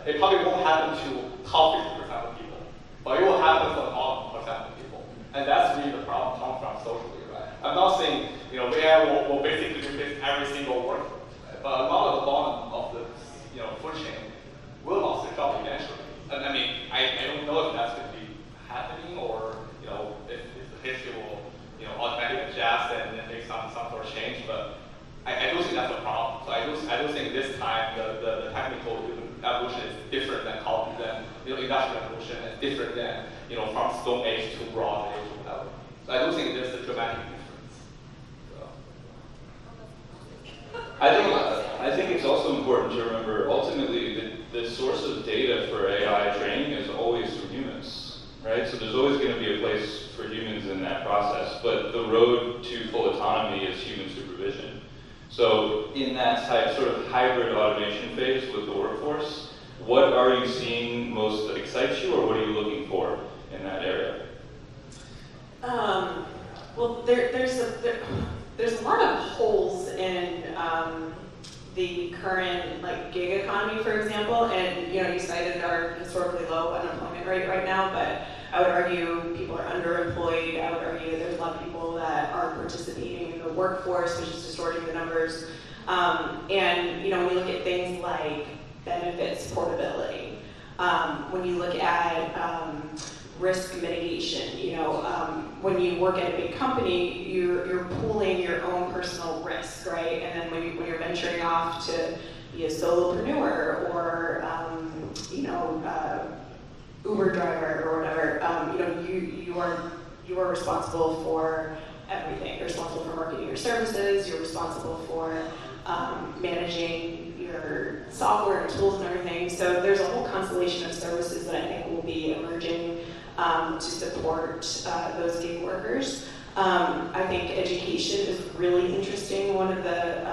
It probably won't happen to top 50% of people, but it will happen to the bottom percent of people, and that's really the problem comes from socially, right? I'm not saying AI will basically replace every single worker, right? But a lot of the bottom of the food chain will lose their job eventually. And I don't know if that's going to be happening or if the history will automatically adjust and make some sort of change, but I do think that's a problem. So I do think this time the technical evolution is different than industrial evolution, is different than from Stone Age to Bronze Age or whatever. So I do think there's a dramatic difference. So. I think it's also important to remember ultimately that the source of data for AI training is always from humans, right? So there's always going to be a place for humans in that process, but the road to full autonomy is human supervision. So in that type sort of hybrid automation phase with the workforce, what are you seeing most that excites you, or what are you looking for in that area? Well, there's a lot of holes in the current gig economy, for example, and you cited our historically low unemployment rate right now, but I would argue people are underemployed. I would argue that there's a lot of people that aren't participating in the workforce, which is distorting the numbers. And when you look at things like benefits portability, when you look at risk mitigation, when you work at a big company, you're pooling your own personal risk, right? And then when you're venturing off to be a solopreneur or Uber driver or whatever, you are responsible for everything. You're responsible for marketing your services. You're responsible for managing your software and tools and everything. So there's a whole constellation of services that I think will be emerging to support those gig workers. I think education is really interesting. One of the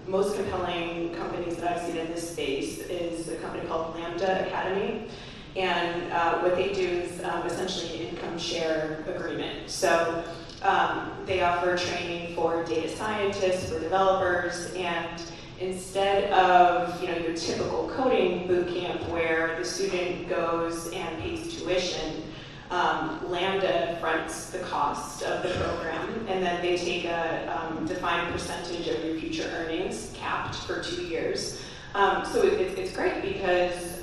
most compelling companies that I've seen in this space is a company called Lambda Academy. And what they do is essentially an income share agreement. So They offer training for data scientists, for developers, and instead of your typical coding bootcamp where the student goes and pays tuition, Lambda fronts the cost of the program, and then they take a defined percentage of your future earnings, capped for 2 years. So it's great because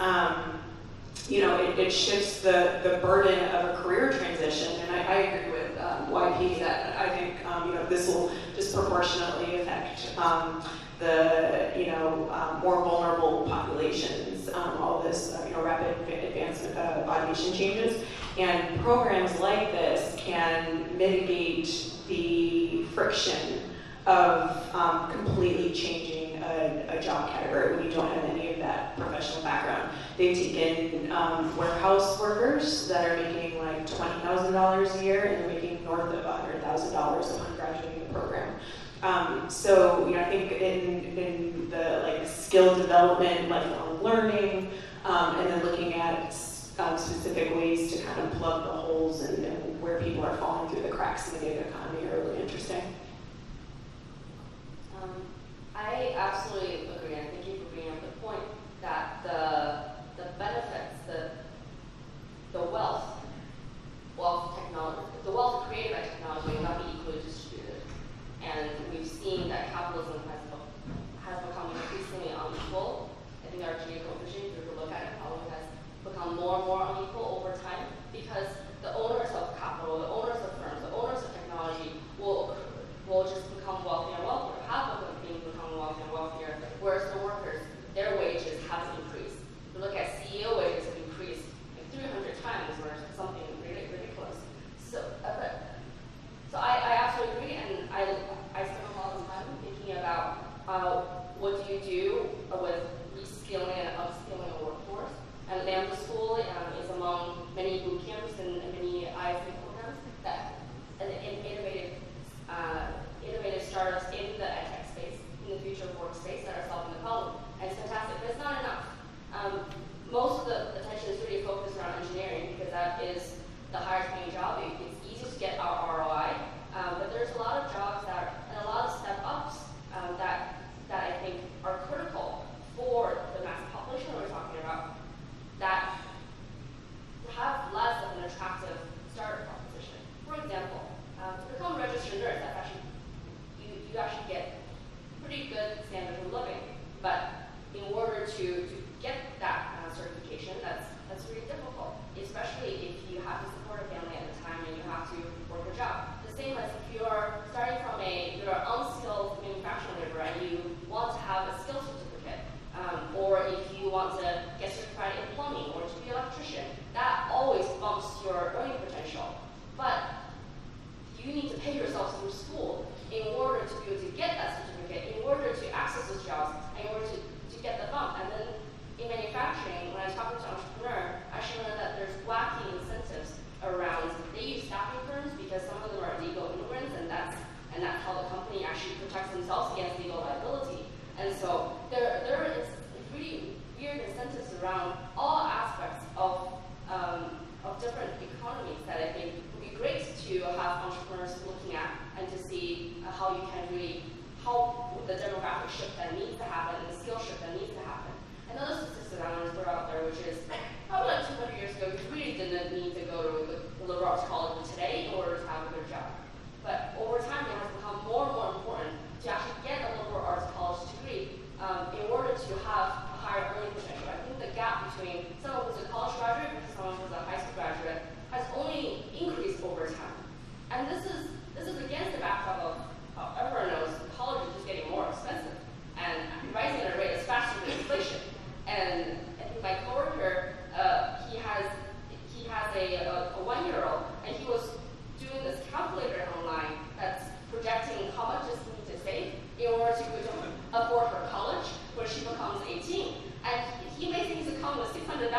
it shifts the burden of a career transition, and I agree with YP that I think this will disproportionately affect the more vulnerable populations. All this rapid advancement automation changes, and programs like this can mitigate the friction of completely changing a job category when you don't have any of that professional background. They've taken warehouse workers that are making like $20,000 a year, and they're making north of $100,000 upon graduating the program. So I think in the skill development, lifelong learning, and then looking at specific ways to kind of plug the holes and where people are falling through the cracks in the data economy are really interesting. I absolutely agree, and thank you for bringing up the point that the benefits, the wealth created by technology may not be equally distributed. And we've seen that capitalism has become increasingly unequal. I think our Gini coefficient, if you look at it, probably has become more and more unequal over time because the owners of capital, the owners of firms, the owners of technology will just become wealthier and wealthier, have become wealthier and wealthier, whereas the workers, their wages haven't increased. If you look at CEO wages have increased like 300 times or something really ridiculous. So I absolutely agree, and I spend a lot of time thinking about what do you do with reskilling and upskilling a workforce. And Lambda School is among many boot camps and many IFA programs that innovative startups in the edtech space, in the future of workspace that are solving the problem. And it's fantastic, but it's not enough. Most of the attention is really focused around engineering because that is the highest paying job. It's easy to get our ROI, but there's a lot of jobs and a lot of step ups that I think are critical for the mass population we're talking about that have less of an attractive starter proposition. For example, to become a registered nurse, you actually get pretty good standard of living, but in order to get that certification, that's really difficult, especially if you have to support a family at the time and you have to work a job. The same as if you're starting from you're an unskilled manufacturing laborer and you want to have a skill certificate, or if you want to get certified in plumbing or to be an electrician, that always bumps your earning potential. But you need to pay yourself through school in order to be able to get that certificate, in order to access those jobs, in order to get the bump. And then in manufacturing, when I talk to an entrepreneur, I actually learned that there's wacky incentives around. They use staffing firms because some of them are legal immigrants, and that's how the company actually protects themselves against legal liability. And so there is really weird incentives around all aspects of different economies that I think would be great to have entrepreneurs looking at and to see how you can really help with the demographic shift that needs to happen and the skill shift that needs to happen. Another statistic I want to throw out there, which is probably like 200 years ago, you really didn't need to go to the liberal arts college today in order to have a good job. But over time, it has become more and more important to actually get a liberal arts college degree in order to have a higher earning potential. I think the gap between someone who's a college graduate versus someone who's a high school graduate has only increased over time. And this is against the backdrop of how everyone knows college is just getting more expensive and rising at a rate that's faster than inflation. And I think my coworker, he has a 1-year-old, and he was doing this calculator online that's projecting how much is need to save in order to afford her college when she becomes 18. And he basically needs to come with $600,000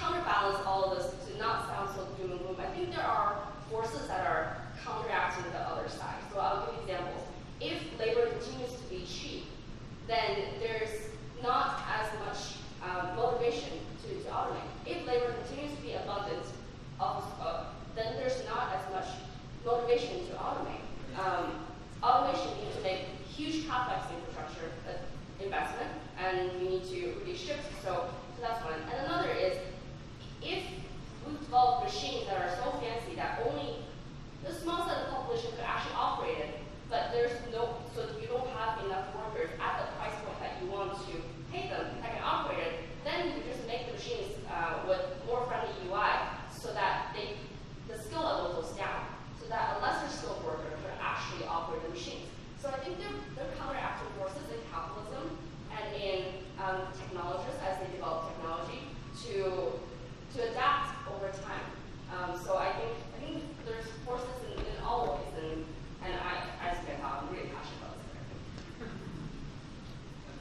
counterbalance all of this, to not sound so doom and gloom, I think there are forces that are counteracting the other side. So I'll give examples. If labor continues to be cheap, then there's not as much motivation to automate. If labor continues to be abundant, then there's not as much motivation to automate. Automation needs to make huge capex infrastructure investment, and we need to really shift. So that's one. And another is, if we develop machines that are so fancy that only the small set of the population could actually operate it, but so you don't have enough workers at the price point that you want to pay them that can operate it, then you just make the machines with more friendly UI so that the skill level goes down, so that a lesser skilled worker could actually operate the machines. So I think they're counteracting forces in capitalism and in technologists as they develop technology to adapt over time. So I think there's forces in all ways, and I just get I'm really passionate about this.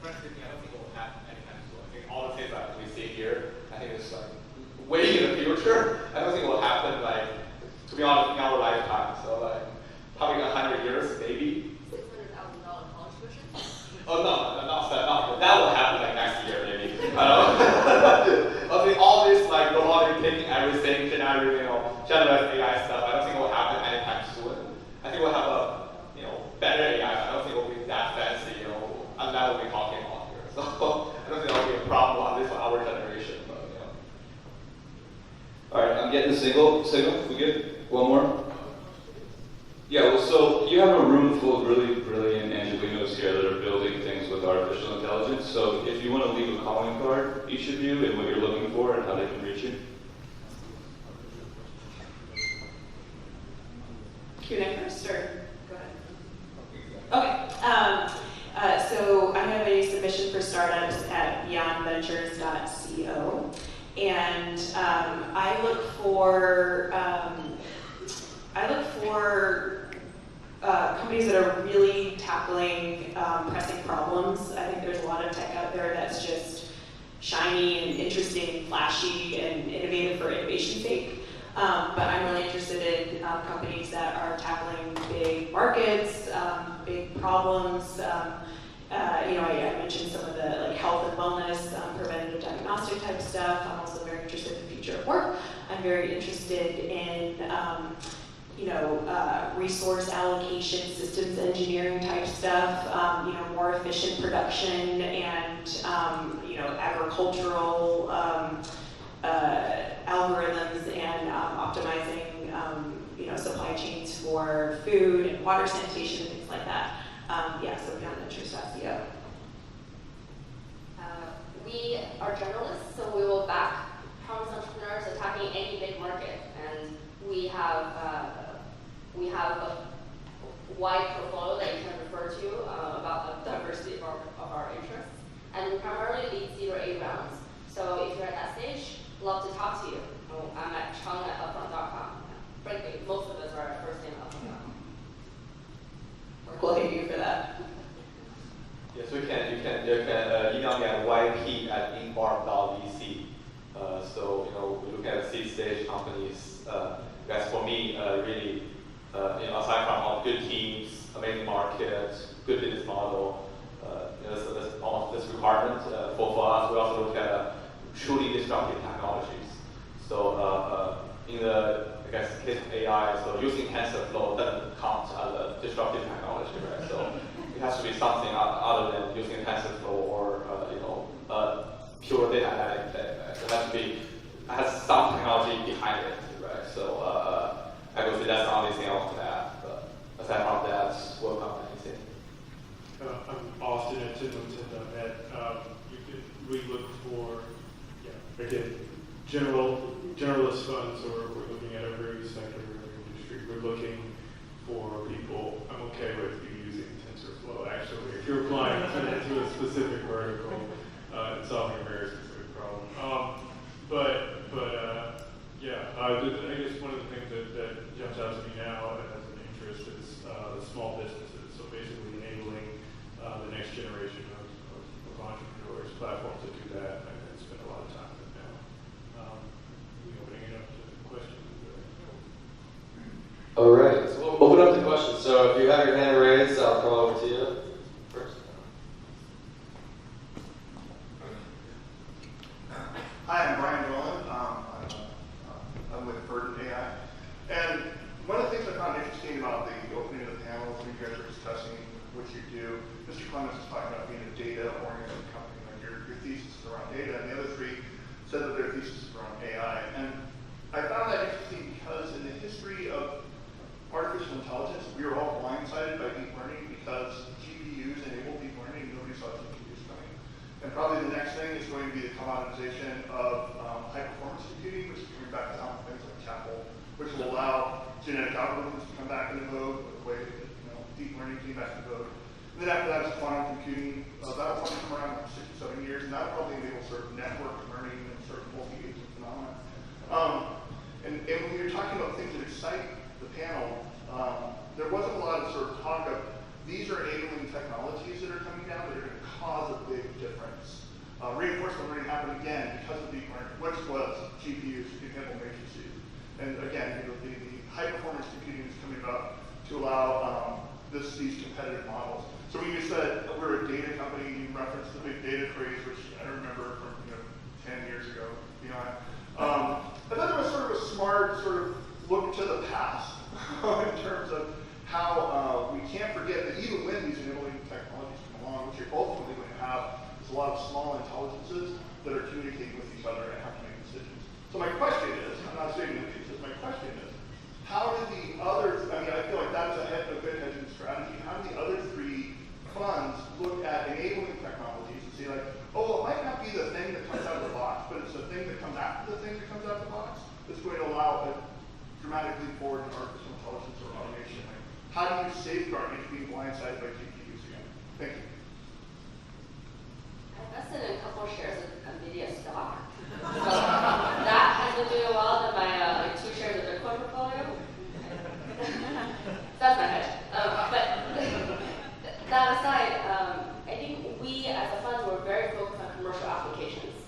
Frankly, I don't think it will happen anytime soon. I think all the things that we see here, I think it's like way in the future. I don't think it will happen, like, to be honest, in our lifetime. So like probably 100 years, maybe. $600,000 college tuition? Oh no, not that. No, that will happen like next year, maybe. I don't know. I think all this like robotic taking everything, generative AI stuff. I don't think it will happen anytime soon. I think we'll have a better AI. I don't think it will be that fancy, and that will be talking about here. So I don't think that will be a problem, at least for our generation. But, All right, I'm getting the signal. We good? One more? Yeah, well, so you have a room full of really brilliant Angelinos here that are building things with artificial intelligence. So if you want to leave a calling card, each of you, and what you're looking for and how they can reach you. Q&A first, or go ahead. Okay. So I have a submission for startups at beyondventures.co, and I look for companies that are really tackling pressing problems. I think there's a lot of tech out there that's just shiny and interesting, flashy, and innovative for innovation's sake. But I'm really interested in companies that are tackling big markets, big problems. I mentioned some of the health and wellness, preventative diagnostic type stuff. I'm also very interested in the future of work. I'm very interested in resource allocation, systems engineering type stuff. More efficient production and agricultural algorithms and optimizing supply chains for food and water sanitation and things like that. So beyondventures.co. We are generalists, so we will back promise entrepreneurs attacking any big market, and we have a wide portfolio that you can refer to about the diversity of our interests, and we primarily lead seed or A rounds. So if you're at that stage, love to talk to you. I'm at Chang at Upfront.com. Frankly, most of us are at first name Upfront.com. We're quoting you for that. yes, you can email me at yp@embark.vc. So we look at seed stage companies. That's for me really. Aside from all good teams, amazing market, good business model, that's almost this requirement. For us, we also look at truly disruptive technologies. So in the case of AI, so using TensorFlow doesn't count as a disruptive technology, right? So it has to be something other than using TensorFlow or pure data analytics. It has some technology behind it, right? So I would say that's the only thing I want to add. But aside from that, welcome anything. I'm Austin at TenOneTen.net. You can really look for, again, generalist funds, or we're looking at every sector, every industry. We're looking for people. I'm okay with you using TensorFlow, actually. If you're applying to a specific vertical, and solving a very specific problem. I guess one of the things that jumps out to me now as an interest is the small businesses. So basically enabling the next generation of entrepreneurs, platforms that do that. I spend a lot of time with them now. around AI. And I found that interesting because in the history of artificial intelligence, we were all blindsided by deep learning because GPUs enabled deep learning, and nobody saw GPUs coming. And probably the next thing is going to be the commoditization of high-performance computing, which is coming back down to things like Chapel, which will allow genetic algorithms to come back into vogue the way that deep learning came back into vogue. And then after that is quantum computing. That'll probably come around in 6 or 7 years, and that'll probably enable sort of network learning and sort of multi-agent phenomena. And when you're talking about things that excite the panel, there wasn't a lot of sort of talk of these are enabling technologies that are coming down that are going to cause a big difference. Reinforcement learning happened again because of deep learning, which was GPUs, example matrices. And again, the high performance computing is coming about to allow these competitive models. So when you said we're a data company, you referenced the big data craze, which I remember from 10 years ago, beyond. I thought it was sort of a smart sort of look to the past in terms of how we can't forget that even when these enabling technologies come along, what you're ultimately going to have is a lot of small intelligences that are communicating with each other and have to make decisions. So my question is, I'm not stating the thesis, my question is, how did the other, I feel like that's a good hedging strategy, how do the other three funds look at enabling technologies and say like, oh, well, it might not be the thing that comes out of the box, but it's the thing that comes after the thing that comes out of the box that's going to allow a dramatic leap forward in artificial intelligence or automation. Like, how do you safeguard against being blindsided by GPUs again? Thank you. I invested in a couple of shares of NVIDIA stock. So that has been doing well in my 2 shares of Bitcoin portfolio. That's my hedge. But that aside, I think we as a fund were very focused on commercial applications.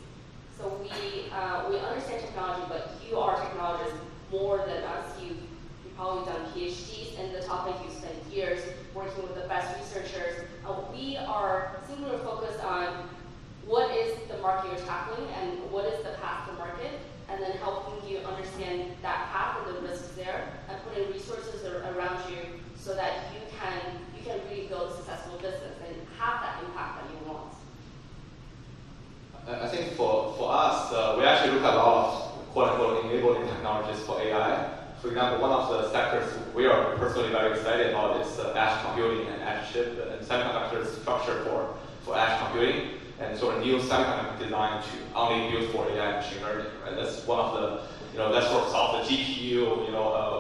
So we understand technology, but you are technologists more than us. You've probably done PhDs in the topic. You've spent years working with the best researchers. We are singularly focused on what is the market you're tackling and what is the path to market, and then helping you understand that path and the risks there, and putting resources around you so that you can really build a successful business and have that impact that you want. I think for us, we actually look at a lot of quote-unquote enabling technologies for AI. For example, one of the sectors we are personally very excited about is edge computing and edge chip and semiconductor structure for edge computing, and sort of new semiconductor design to only built for AI machine learning, right? That's one of the, that's sort of solve the GPU,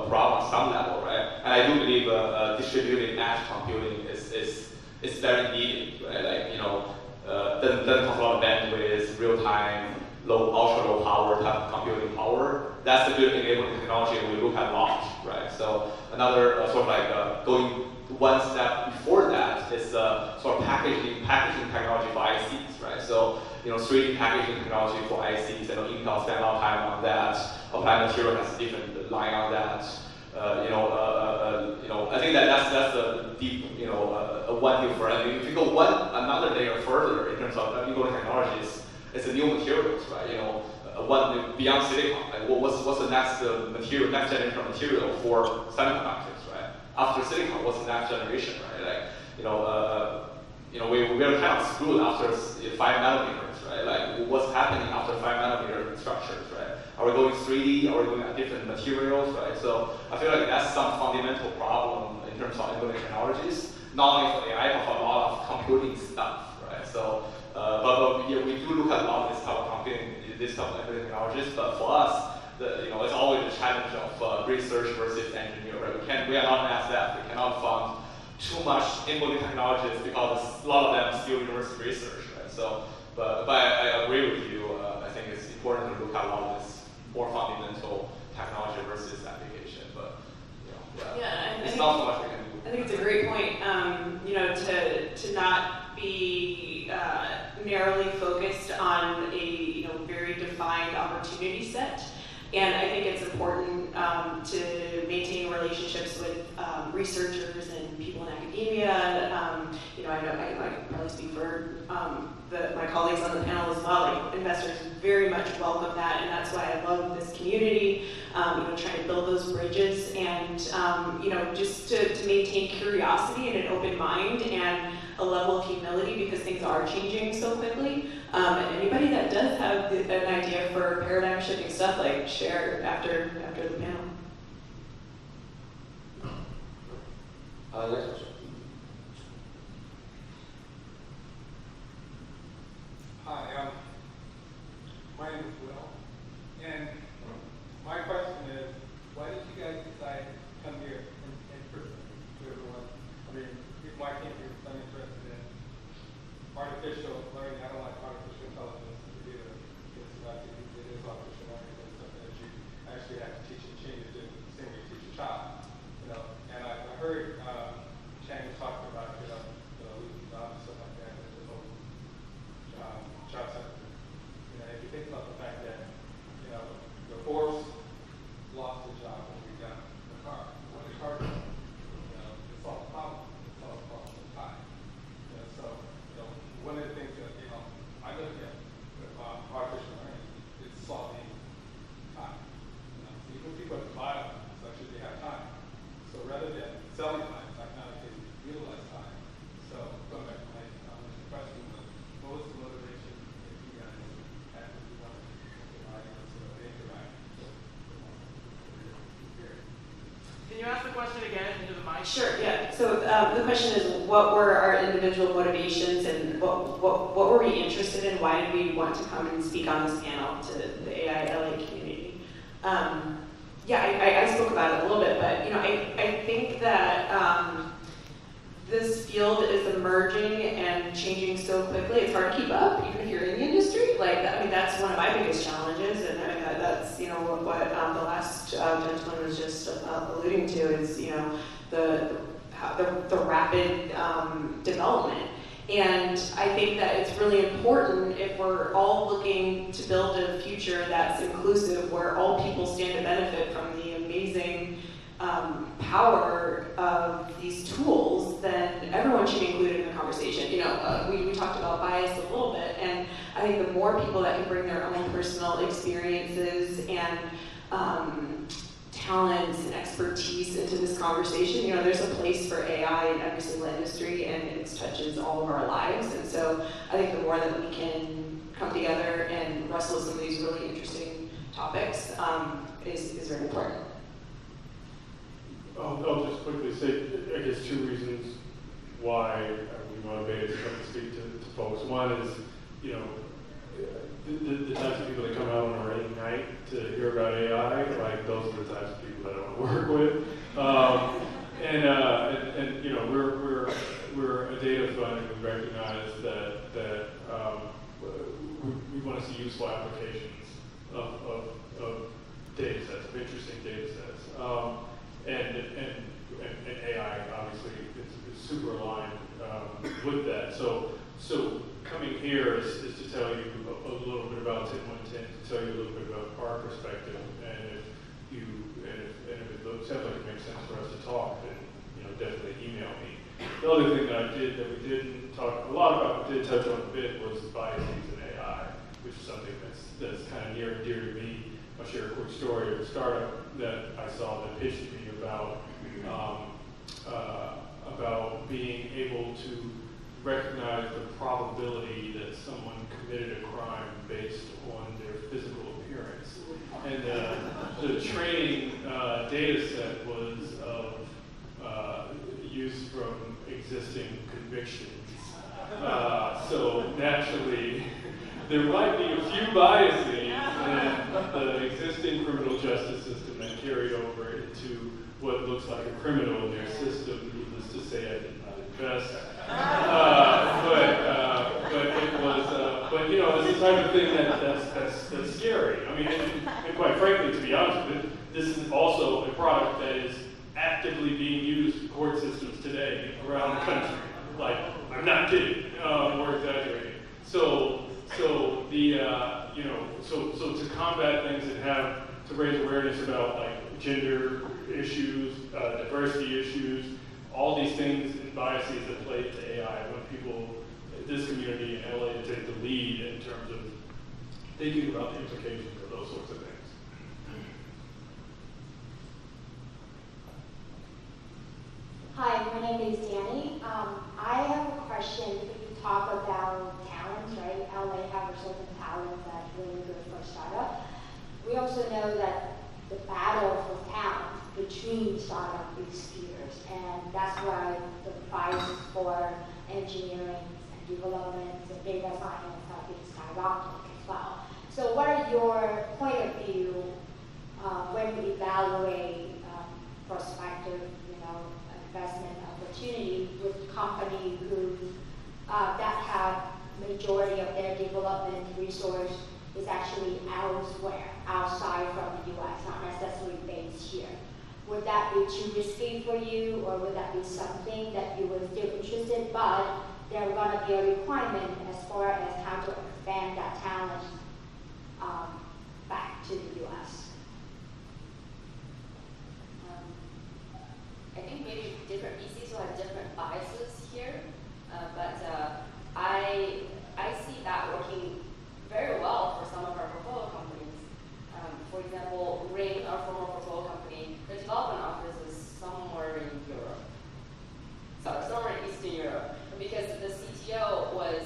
problem on some level, right? And I do believe distributed edge computing is very needed, right? Like, doesn't cost a lot of bandwidth, real time, ultra low power type of computing power. That's the good enabling technology we look at a lot, right? So another sort of like going one step before that is sort of packaging technology for ICs, right? So 3D packaging technology for ICs, Intel spent a lot of time on that. Applied Material has a different line on that. I think that's the deep, one deal for it. If you go another layer further in terms of enabling technologies, it's the new materials, right? One beyond silicon. Like what's the next material, next generation of material for semiconductors, right? After silicon, what's the next generation, right? Like, we're kind of screwed after 5 nanometers, right? Like, what's happening after 5 nanometer structures, right? Are we going 3D? Are we going at different materials, right? So I feel like that's some fundamental problem in terms of enabling technologies, not only for AI, but for a lot of computing stuff, right? So, but we do look at a lot of this type of computing, this type of enabling technologies, but for us, it's always a challenge of research versus engineer, right? We are not an SF, we cannot fund too much enabling technologies because a lot of them are still university research, right? So, but I agree with you. I think it's important to look at a lot of this more fundamental technology versus application. But it's not so much we can do. I think it's a great point. To not be narrowly focused on a very defined opportunity set. And I think it's important to maintain relationships with researchers and people in academia. I know I can probably speak for my colleagues on the panel as well. Like, investors very much welcome that, and that's why I love this community. Trying to build those bridges and just to maintain curiosity and an open mind and a level of humility because things are changing so quickly. And anybody that does have an idea for paradigm shifting stuff, like share after the panel. Next question. Hi, my name is Will, and my question is, why did you guys decide to come here in person to everyone? I mean, why can't you? I'm interested in artificial learning. I don't like artificial intelligence either. It is artificial learning, but it's something that you actually have to teach and change it to the same way you teach a child. You know, and I heard Chang was talking about, losing jobs and stuff like that, and the whole job sector. You know, if you think about the fact that, the horse lost a job when we got the car. What did the car do? It solved the problem. It solved the problem of time. So, one of the things that, I look at with artificial learning is solving time. So you put people at the bottom, so should they have time? So rather than selling time, it's like now they can utilize time. So going back to my question was, what was the motivation that you guys had to want to provide us with interact? Can you ask the question again into the mic? Sure, yeah. So the question is, what were our individual motivations and what were we interested in? Why did we want to come and speak on this panel to the AI LA community? I spoke about it a little bit, but I think that this field is emerging and changing so quickly. It's hard to keep up, even if you're in the industry. That's one of my biggest challenges, and that's what the last gentleman was just alluding to is the rapid development. And I think that it's really important if we're all looking to build a future that's inclusive, where all people stand to benefit from the amazing power of these tools, then everyone should be included in the conversation. We talked about bias a little bit, and I think the more people that can bring their own personal experiences and talents and expertise into this conversation, there's a place for AI in every single industry, and it touches all of our lives. And so I think the more that we can come together and wrestle some of these really interesting topics is very important. I'll just quickly say, I guess, two reasons why we motivated to come and speak to folks. One is, the types of people that come out on a rainy night to hear about AI, those are the types of people that I want to work with. We're a data fund, and we recognize that we want to see useful applications of data sets, of interesting data sets. And AI obviously is super aligned with that. So coming here is to tell you a little bit about TenOneTen, to tell you a little bit about our perspective, and if it sounds like it makes sense for us to talk, then definitely email me. The other thing that we didn't talk a lot about, but did touch on a bit, was biases in AI, which is something that's kind of near and dear to me. I'll share a quick story of a startup that I saw that pitched to me about being able to recognize the probability that someone committed a crime based on their physical appearance. And the training data set was used from existing convictions. So naturally, there might be a few biases in the existing criminal justice system that carried over into what looks like a criminal in their system. Needless to say, I did not invest. It's the type of thing that's scary. I mean, and quite frankly, to be honest with you, this is also a product that is actively being used in court systems today around the country. I'm not kidding, or exaggerating. So to combat things and to raise awareness about gender issues, diversity issues, all these things and biases that play to AI. I want people, this community in LA, to take the lead in terms of thinking about the implications of those sorts of things. Hi, my name is Danny. I have a question that the battle for talent between startup and peers, and that's why the price for engineering and development and data science have been skyrocketing as well. So what are your point of view when you evaluate prospective, investment opportunity with companies who that have majority of their development resource is actually elsewhere, outside from the U.S., not necessarily based here? Would that be too risky for you, or would that be something that you were still interested, but there going to be a requirement as far as how to expand that talent back to the U.S.? I think maybe different VCs will have different biases here, but I see that working very well for some of our portfolio companies. For example, Ring, our former portfolio company, the development office is somewhere in Europe. Sorry, somewhere in Eastern Europe, because the CTO was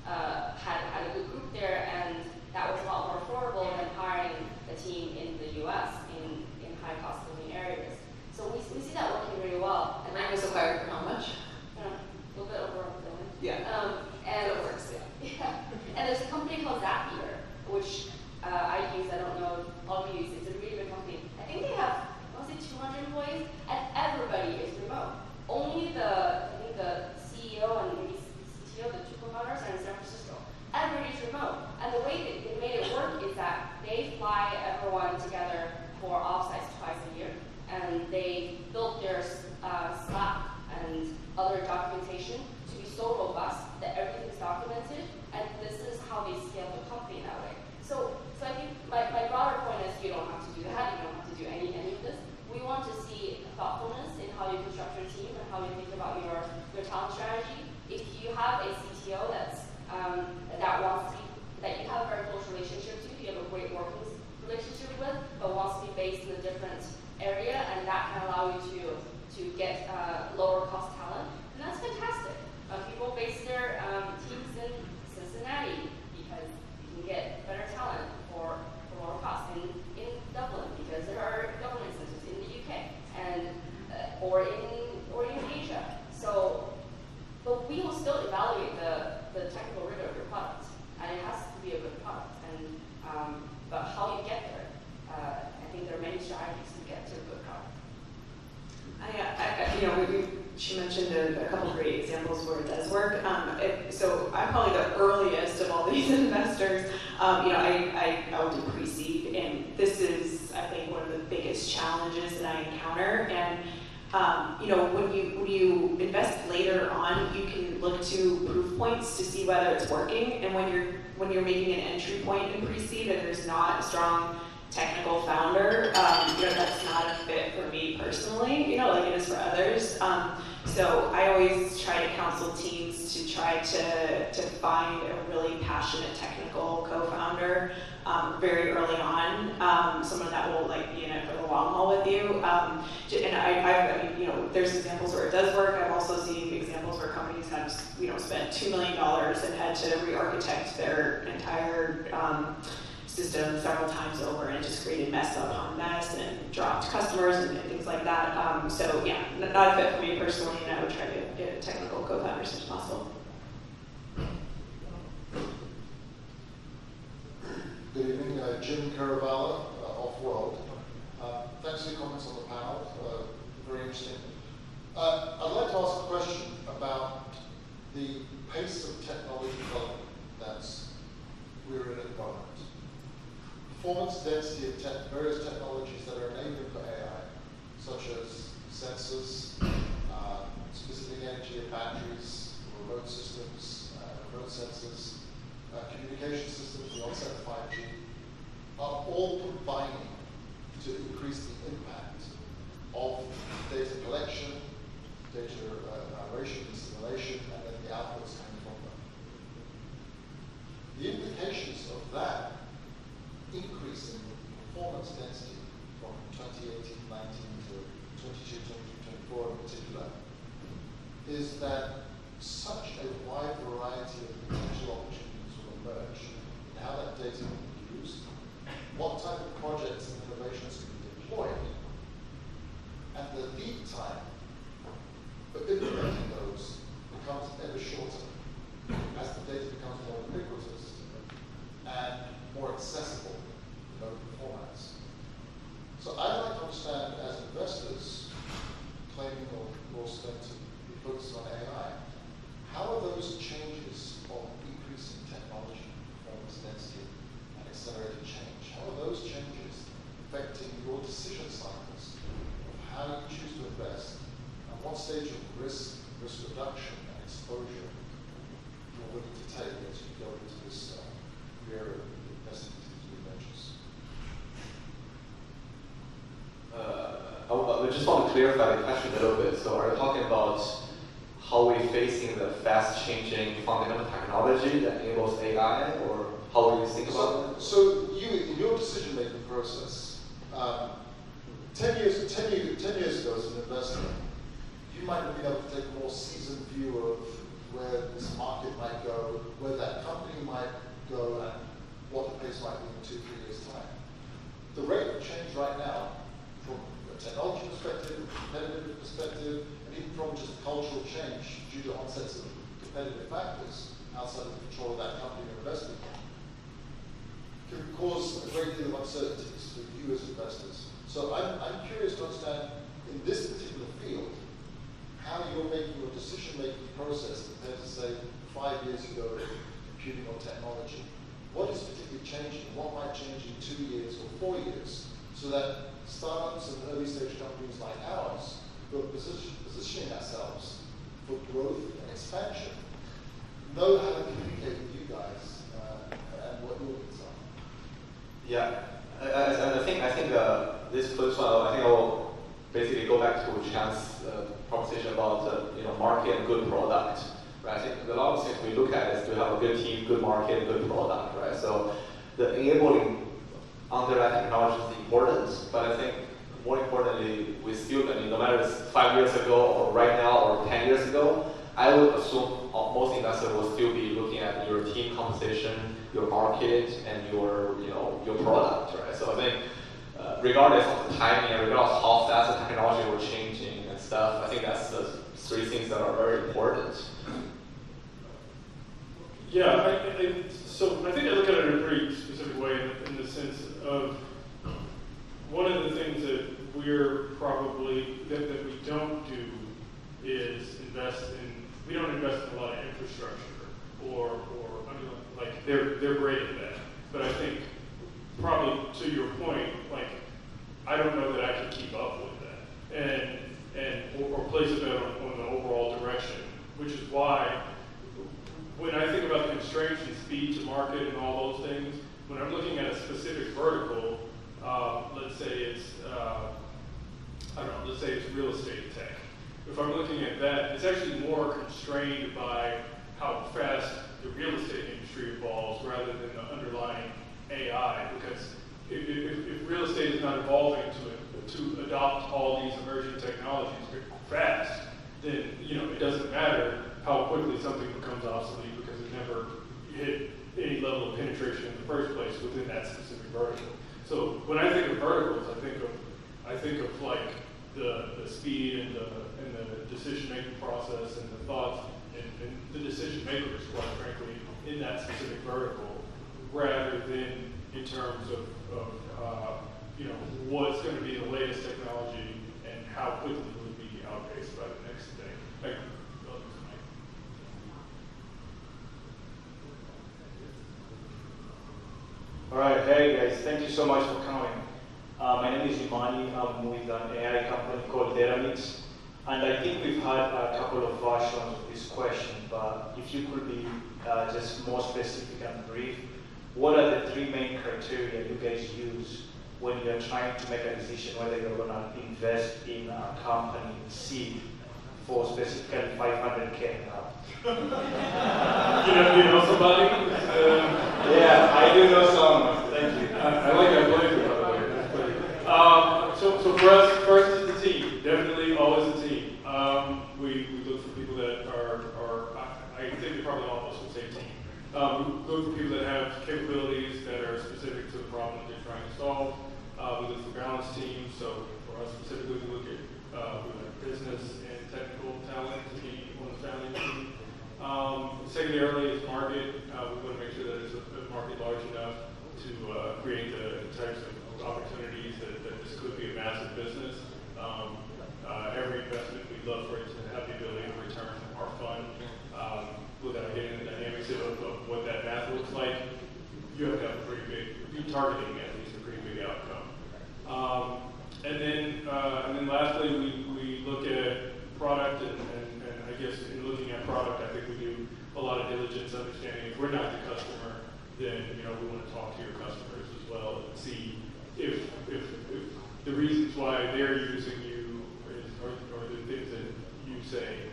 had a good group there, and that was a lot more affordable than hiring a team in the U.S. in high cost living areas. So we see that working really well. And that was acquired for how much? A little bit over $1 billion. Yeah. And it works, yeah. And there's a company called Zapier, which I use. I don't know if all of you use. It's a really big company. I think they have, I want to say 200 employees, and everybody is remote. Only the CEO and maybe CTO, the two co-founders, are in San Francisco. Everybody's remote. And the way they made it work is that they fly everyone together for offsites twice a year. And they built their Slack and other documentation to be so robust that everything's documented, and this is how they scale the company that way. So I think my broader point is you don't have to do that, you don't have to do any of this. We want to see thoughtfulness in how you construct your team and how you think about your talent strategy. If you have a CTO that you have a very close relationship to, you have a great working relationship with, but wants to be based in a different area, and that can allow you to get lower cost talent, and that's fantastic. People base their teams in Cincinnati because you can get better talent for lower cost, in Dublin because there are government centers in the UK and or in Asia. So, but we will still evaluate the technical rigor of your product, and it has to be a good product. And but how you get there, I think there are many strategies to get to a good product. She mentioned a couple of great examples where it does work. So I'm probably the earliest of all these investors. I will do pre-seed, and this is, I think, one of the biggest challenges that I encounter. And when you invest later on, you can look to proof points to see whether it's working. And when you're making an entry point in pre-seed and there's not a strong technical founder, that's not a fit for me personally, like it is for others. So I always try to counsel teams to try to find a really passionate technical co-founder very early on, someone that will be in it for the long haul with you. And there's examples where it does work. I've also seen examples where companies have spent $2 million and had to re-architect their entire system several times over, and just created mess upon mess and dropped customers and things like that. So yeah, not a fit for me personally, and I would try to get a technical co-founder as soon as possible. Good evening, Jim Caravala, Off-World. Thanks for your comments on the panel, very interesting. I'd like to ask a question about the pace of technology development we're in at the moment. Performance density of various technologies that are enabling for AI, such as sensors, specific energy of batteries, remote systems, remote sensors, communication systems, the onset of 5G, are all combining to increase the impact of data collection, data narration and simulation, and then the outputs coming from them. The implications of that increase in performance density from 2018-19 to 22-24 in particular is that such a wide variety of potential opportunities will emerge in how that data will be used, what type of projects and innovations arrangements can be deployed. And the lead time for implementing those becomes ever shorter as the data becomes more ubiquitous and more accessible in open formats. So I'd like to understand, as investors claiming or claiming to be focused on AI, how are those changes of increasing technology, performance density, and accelerated change, how are those changes affecting your decision cycles of how you choose to invest, and what stage of risk reduction, and exposure you're willing to take as you go into this area of investing into these new ventures? I just want to clarify the question a little bit. So are you talking about how we're facing the fast-changing fundamental technology that enables AI, or how do you think about it? So you, in your decision-making process, 10 years ago as an investor, you might have been able to take a more seasoned view of where this market might go, where that company might go, and what the pace might be in 2-3 years' time. The rate of change right now, from a technology perspective, competitive perspective, and even from just cultural change due to onsets of competitive factors outside of the control of that company you're investing in, can cause a great deal of uncertainties for you as investors. So I'm curious to understand, in this particular field, how you're making your decision-making process compared to, say, 5 years ago in computing or technology. What is particularly changing? What might change in 2 years or 4 years, so that startups and early-stage companies like ours, who are positioning ourselves for growth and expansion, know how to communicate with you guys and what your needs are? Yeah, I think this first one, I think I'll basically go back to Chang's conversation about market and good product, right? I think a lot of things we look at is to have a good team, good market, good product, right? So the enabling underlying technology is important, but I think more importantly, we still, no matter it's 5 years ago or right now or 10 years ago, I would assume most investors will still be looking at your team composition, your market, and your product, right? So I think regardless of the timing and regardless of how fast the technology will changing and stuff, I think that's the 3 things that are very important. Yeah, so I think I look at it in a pretty specific way in the sense of one of the things that we're probably, that we don't do is we don't invest in a lot of infrastructure or like they're great at that. But I think probably to your point, like I don't know that I can keep up with that or place a bet on the overall direction, which is why when I think about the constraints and speed to market and all those things, when I'm looking at a specific vertical, let's say it's let's say it's real estate tech. If I'm looking at that, it's actually more constrained by how fast the real estate industry evolves rather than the underlying AI. Because if real estate is not evolving to adopt all these emerging technologies fast, then it doesn't matter how quickly something becomes obsolete because it never hit any level of penetration in the first place within that specific vertical. So when I think of verticals, I think of like the speed and the decision-making process and the thoughts and the decision makers, quite frankly, in that specific vertical, rather than in terms of what's going to be the latest technology and how quickly it will be outpaced by the next thing. All right, hey guys, thank you so much for coming. My name is Imani. I'm with an AI company called Terrazas, and I think we've had a couple of versions of this question, but if you could be just more specific and brief, what are the 3 main criteria you guys use when you're trying to make a decision whether you're going to invest in a company seed for specifically 500K now? You know somebody? Yeah, I do know someone. Thank you. I like that flavor, by the way. So for us, first is the team. Definitely always a team. We look for people that are I think probably all of us would say team. We look for people that have capabilities that are specific to the problem that they're trying to solve. We look for balanced teams, so for us specifically, we look at business and technical talent to be on the founding team. Secondarily is market. We want to make sure that it's a market large enough to create the types of opportunities that this could be a massive business. Every investment, we'd love for it to have the ability to return our fund. Without getting into the dynamics of what that math looks like, you have to have a pretty big, you're targeting at least a pretty big outcome. And then lastly, we look at product, and I guess in looking at product, I think we do a lot of diligence understanding. If we're not the customer, then we want to talk to your customers as well and see if the reasons why they're using you are the things that you say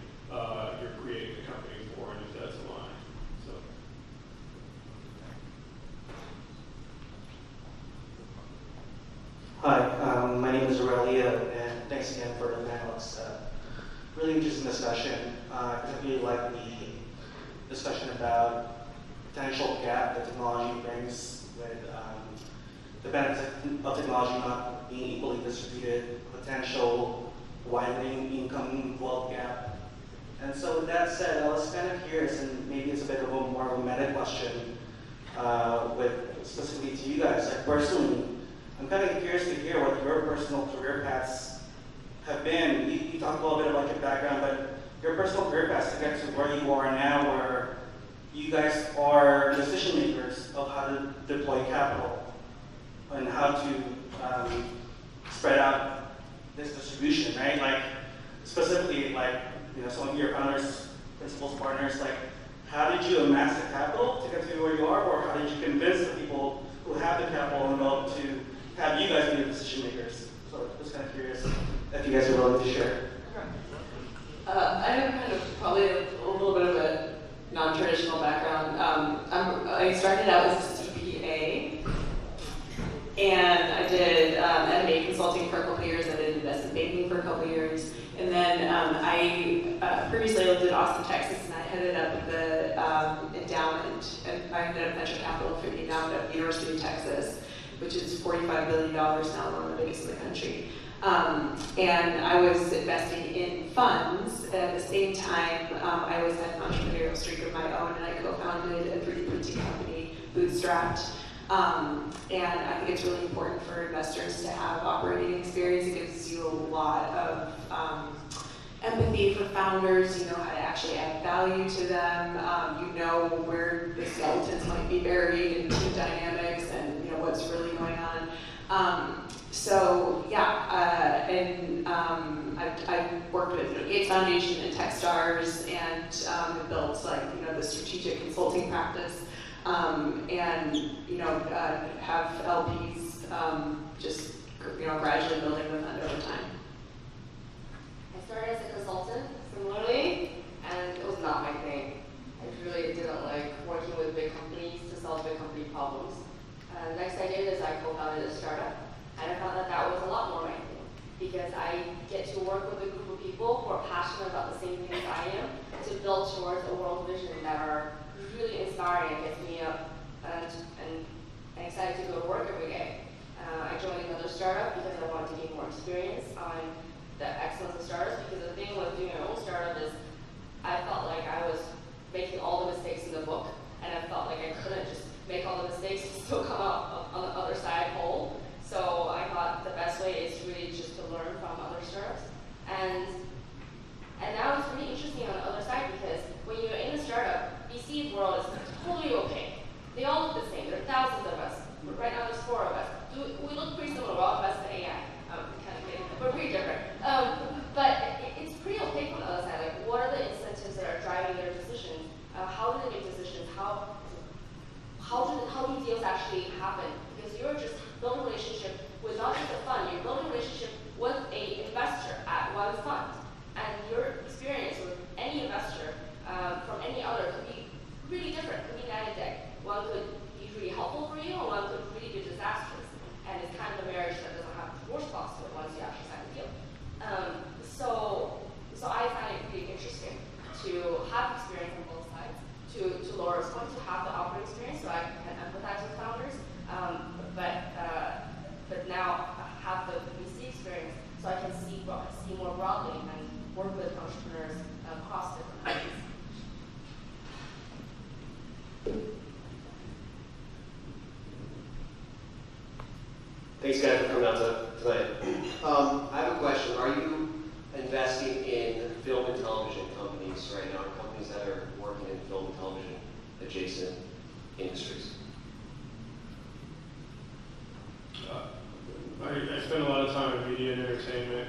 you're creating the company for, and if that's aligned. So. Hi, my name is Aurelia, and thanks again for the panelists. Really interesting discussion. I really like the discussion about potential gap that technology brings with the benefits of technology not being equally distributed, potential widening income wealth gap. And so with that said, I was kind of curious, and maybe it's a bit of a more of a meta question with specifically to you guys. Like personally, I'm kind of curious to hear what your personal career paths have been. You talked a little bit about your background, but your personal career paths to get to where you are now, where you guys are decision makers of how to deploy capital and how to spread out this distribution, right? Like specifically, like some of your founders, principals, partners, like how did you amass the capital to get to where you are, or how did you convince the people who have the capital and know to have you guys be the decision makers? So just kind of curious if you guys are willing to share. I have kind of probably a little bit of a non-traditional background. I started out as a CPA, and I did M&A consulting for a couple years. I did investment banking for a couple years, and then I previously lived in Austin, Texas, and I headed up the endowment, and I headed up venture capital for the endowment at the University of Texas, which is $45 billion now, one of the biggest in the country. And I was investing in funds. At the same time, I always had an entrepreneurial streak of my own, and I co-founded a 3D printing company, bootstrapped. And I think it's really important for investors to have operating experience. It gives you a lot of empathy for founders. You know how to actually add value to them. You know where the skeletons might be buried in team dynamics, and what's really going on. So yeah, and I worked with Gates Foundation and TechStars, and built the strategic consulting practice, and have LPs just gradually building the fund over time. I started as a consultant, similarly, and it was not my thing. I really didn't like working with big companies to solve big company problems. Next I did is I co-founded a startup, and I found that that was a lot more my thing, because I get to work with a group of people who are passionate about the same things I am, to build towards a world vision that are really inspiring and gets me up and excited to go to work every day. I joined another startup because I wanted to gain more experience on the excellence of startups, because the thing with doing my own startup is I felt like I was making all the mistakes in the book, and I felt like I couldn't just make all the mistakes and still come out on the other side whole. So I thought the best way is really just to learn from other startups. And now it's really interesting on the other side, because when you're in a startup, VC world is totally opaque. They all look the same. There are thousands of us. Right now there's 4 of us. We look pretty similar. We're all invested in AI. We're pretty different. But it's pretty opaque on the other side. Like, what are the incentives that are driving their decisions? How do they make decisions? How do deals actually happen? Because you're just building a relationship with not just a fund, you're building a relationship with an investor at one fund. And your experience with any investor from any other could be really different, could be night and day. One could be really helpful for you, and one could really be disastrous. And it's kind of a marriage that doesn't have divorce clause to it once you actually sign the deal. So I find it pretty interesting to have experience on both sides, to Laura's point, to have the operating experience so I can empathize with founders. But now so I can see more broadly and work with entrepreneurs across different countries. Thanks, guys, for coming out tonight. I have a question. Are you investing in film and television companies right now, or companies that are working in film and television adjacent industries? I spend a lot of time in media and entertainment.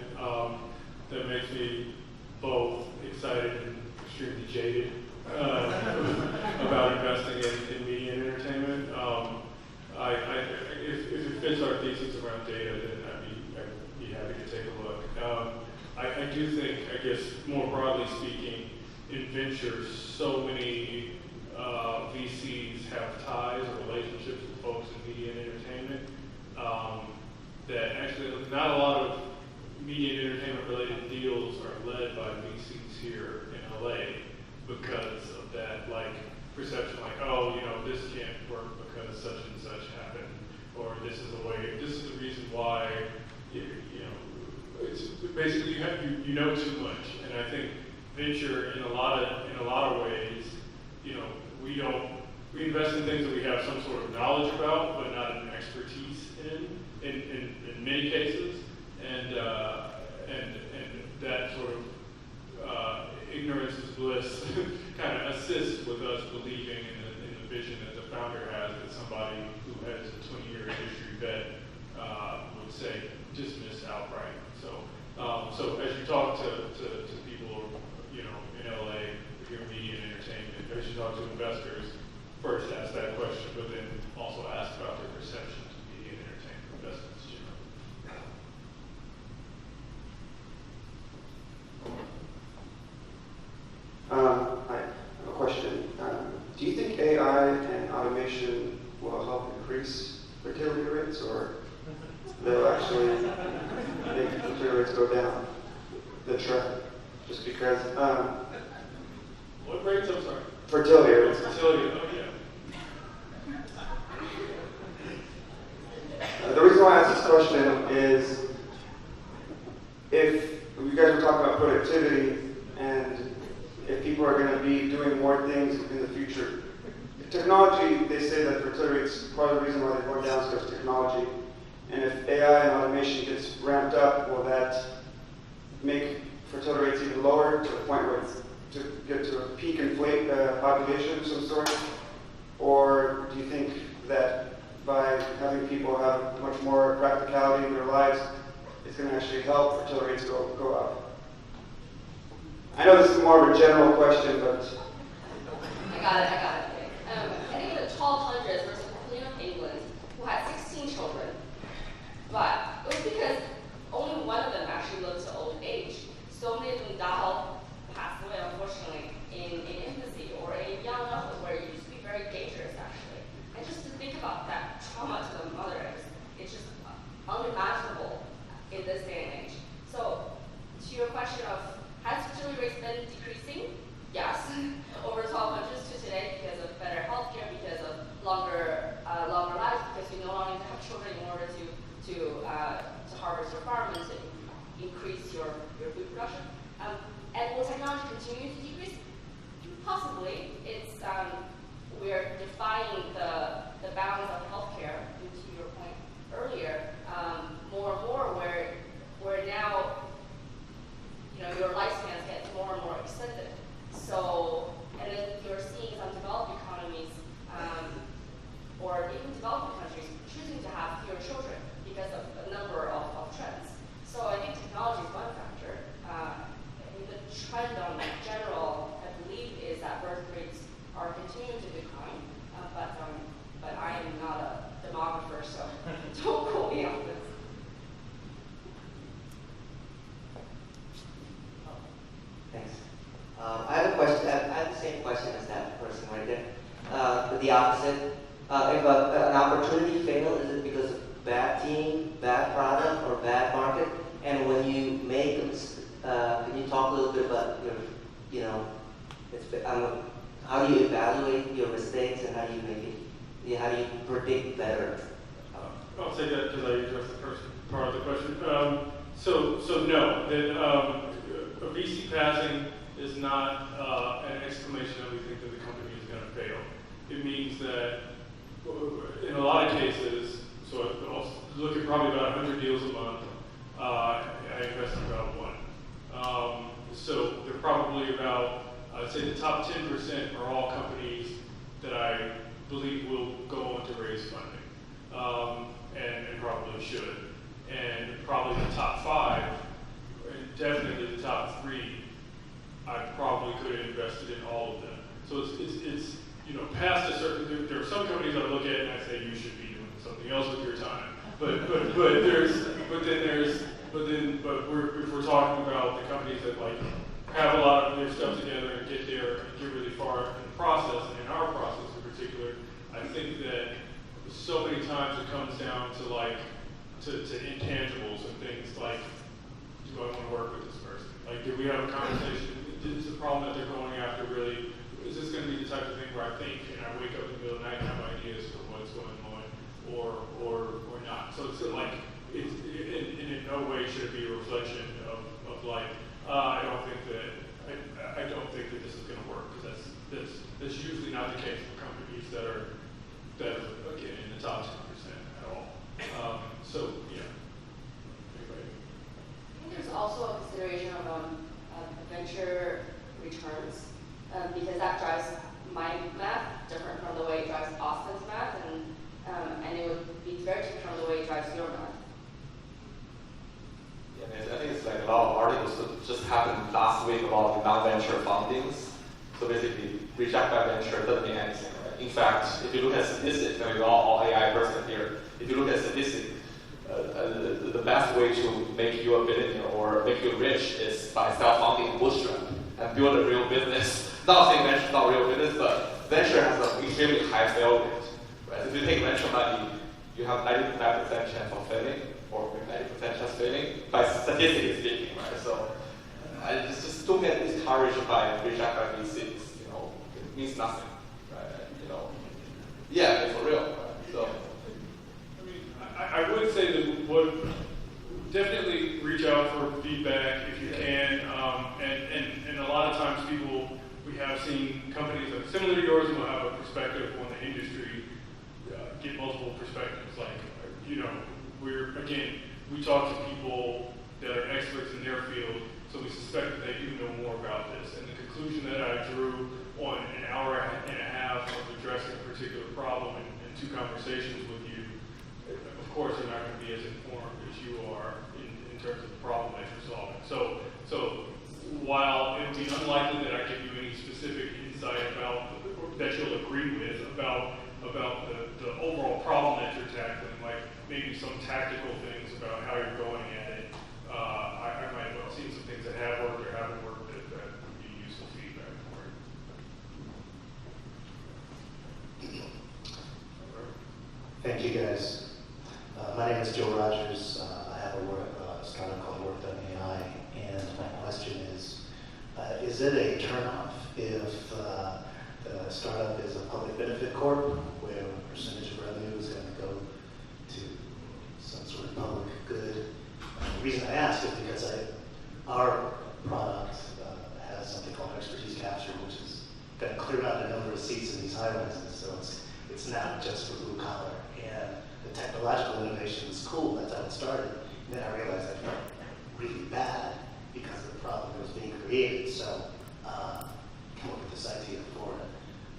That makes me both excited and extremely jaded about investing in media and entertainment. If it fits our thesis around data, then I'd be happy to take a look. I do think, I guess, more broadly speaking, in ventures, so many VCs have ties or relationships with folks in media and entertainment that actually not a lot of media and entertainment related deals are led by VCs here in LA because of that perception oh, this can't work because such and such happened, or this is the reason why, it's basically you know too much. And I think venture in a lot of ways, we invest in things that we have some sort of knowledge about, but not an expertise in many cases, and that sort of ignorance is bliss kind of assists with us believing in the vision that the founder has, that somebody who has a 20-year industry vet would say dismiss outright. So as you talk to people, in LA, your media and entertainment, as you talk to investors, first ask that question, but then also ask about their perception of media and entertainment investments generally. I have a question. Do you think AI and automation will help increase fertility rates, or they'll actually make fertility rates go down the trend? Just because. What rates? I'm sorry. Fertility rates. Fertility. Oh yeah. The reason why I ask this question is, if you guys were talking about productivity, and if people are going to be doing more things in the future, technology, they say that fertility rates, part of the reason why they're going down is because of technology. And if AI and automation gets ramped up, will that make fertility rates even lower to the point where it's to get to a peak inflate population of some sort? Or do you think that by having people have much more practicality in their lives, it's going to actually help fertility rates go up? I know this is more of a general question, but... I got it. I think the 1200s versus the Queen of England, who had 16 children, but it was because only one of them actually lived to old age. So many of them passed away, unfortunately, in infancy or in young adulthood, where it used to be very dangerous, actually. And just to think about that trauma to the mothers, it's just unimaginable in this day and age. So, to your question of, has fertility rates been decreasing? Yes, over 1200s to today, because of better healthcare, because of longer lives, because we no longer need to have children in order to harvest your farm and to increase your food production. And will technology continue to decrease? Possibly. It's we're defining the balance of healthcare, to your point earlier, more and more, where now your lifespans get more and more extended. So, and then you're seeing some developed economies or even developing countries choosing to have fewer children because of a number of trends. So I think technology is one factor. The trend on general, I believe, is that birth rates are continuing to decline, but I am not a demographer, so don't quote me on this. Thanks. I have a question. I have the same question as that person right there. But the opposite. If an opportunity fails, is it because of bad team, bad product, or bad market? And when you make can you talk a little bit about how do you evaluate your mistakes and how do you make it? How do you predict better? I'll take that because I addressed the first part of the question. So no, that a VC passing is not an exclamation that we think that the company is going to fail. It means that in a lot of cases, so I'll look at probably about 100 deals a month, I invest in about one. So they're probably about, I'd say the top 10% are all companies that I believe will go on to raise funding, and probably should. And probably the top 5, and definitely the top 3, I probably could have invested in all of them. So it's past a certain, there are some companies I look at and I say you should be doing something else with your time. But if we're talking about the companies that like have a lot of their stuff together and get there and get really far in the process, and in our process in particular, I think that so many times it comes down to like to intangibles and things like, do I want to work with this person? Like, do we have a conversation? Is the problem that they're going after really, is this going to be the type of thing where I think and I wake up in the middle of the night and have ideas for what's going on, or not? So it's like, it's, in no way should it be a reflection of like, I don't think that this is going to work, because that's usually not the case for companies that are again in the top 10% at all. So yeah. Anyway. I think there's also a consideration of venture returns, because that drives my math different from the way it drives Austin's math, and it would be very different from the way it drives your math. Yeah, I think it's like a lot of articles that just happened last week about the non-venture fundings. So basically, reject by venture doesn't mean anything, right? In fact, if you look at statistics, and we're all AI person here, if you look at statistics, the best way to make you a billionaire or make you rich is by self-funding bootstrap and build a real business. Not saying venture is not real business, but venture has an extremely high fail rate. Right? If you take venture money, you have 95% chance of failing, or 90% chance failing, by statistically speaking, right? So I just don't get discouraged by reject by VCs. It means nothing, right? Yeah, for real. Right? So. I would say that definitely reach out for feedback if you can, and a lot of times we have seen companies that are similar to yours will have a perspective on the industry, get multiple perspectives. Like, we talk to people that are experts in their field, so we suspect that they do know more about this. And the conclusion that I drew on an hour and a half of addressing a particular problem in 2 conversations with you, of course, they're not going to be as informed as you are in terms of the problem that you're solving. So while it would be unlikely that I give you any specific insight that you'll agree with about the overall problem that you're tackling, like maybe some tactical things about how you're going at it, I might have seen some things that have worked or haven't worked that would be useful feedback for you. Thank you, guys. My name is Joe Rogers. I have a startup called Work.ai, and my question is it a turnoff if the startup is a public benefit corp, where a percentage of revenue is going to go to some sort of public good? The reason I ask is because our product has something called expertise capture, which is going to clear out a number of seats in these high-rises, so it's not just for blue collar. And the technological innovation was cool, that's how it started. And then I realized I felt really bad because of the problem that was being created. So came up with this idea for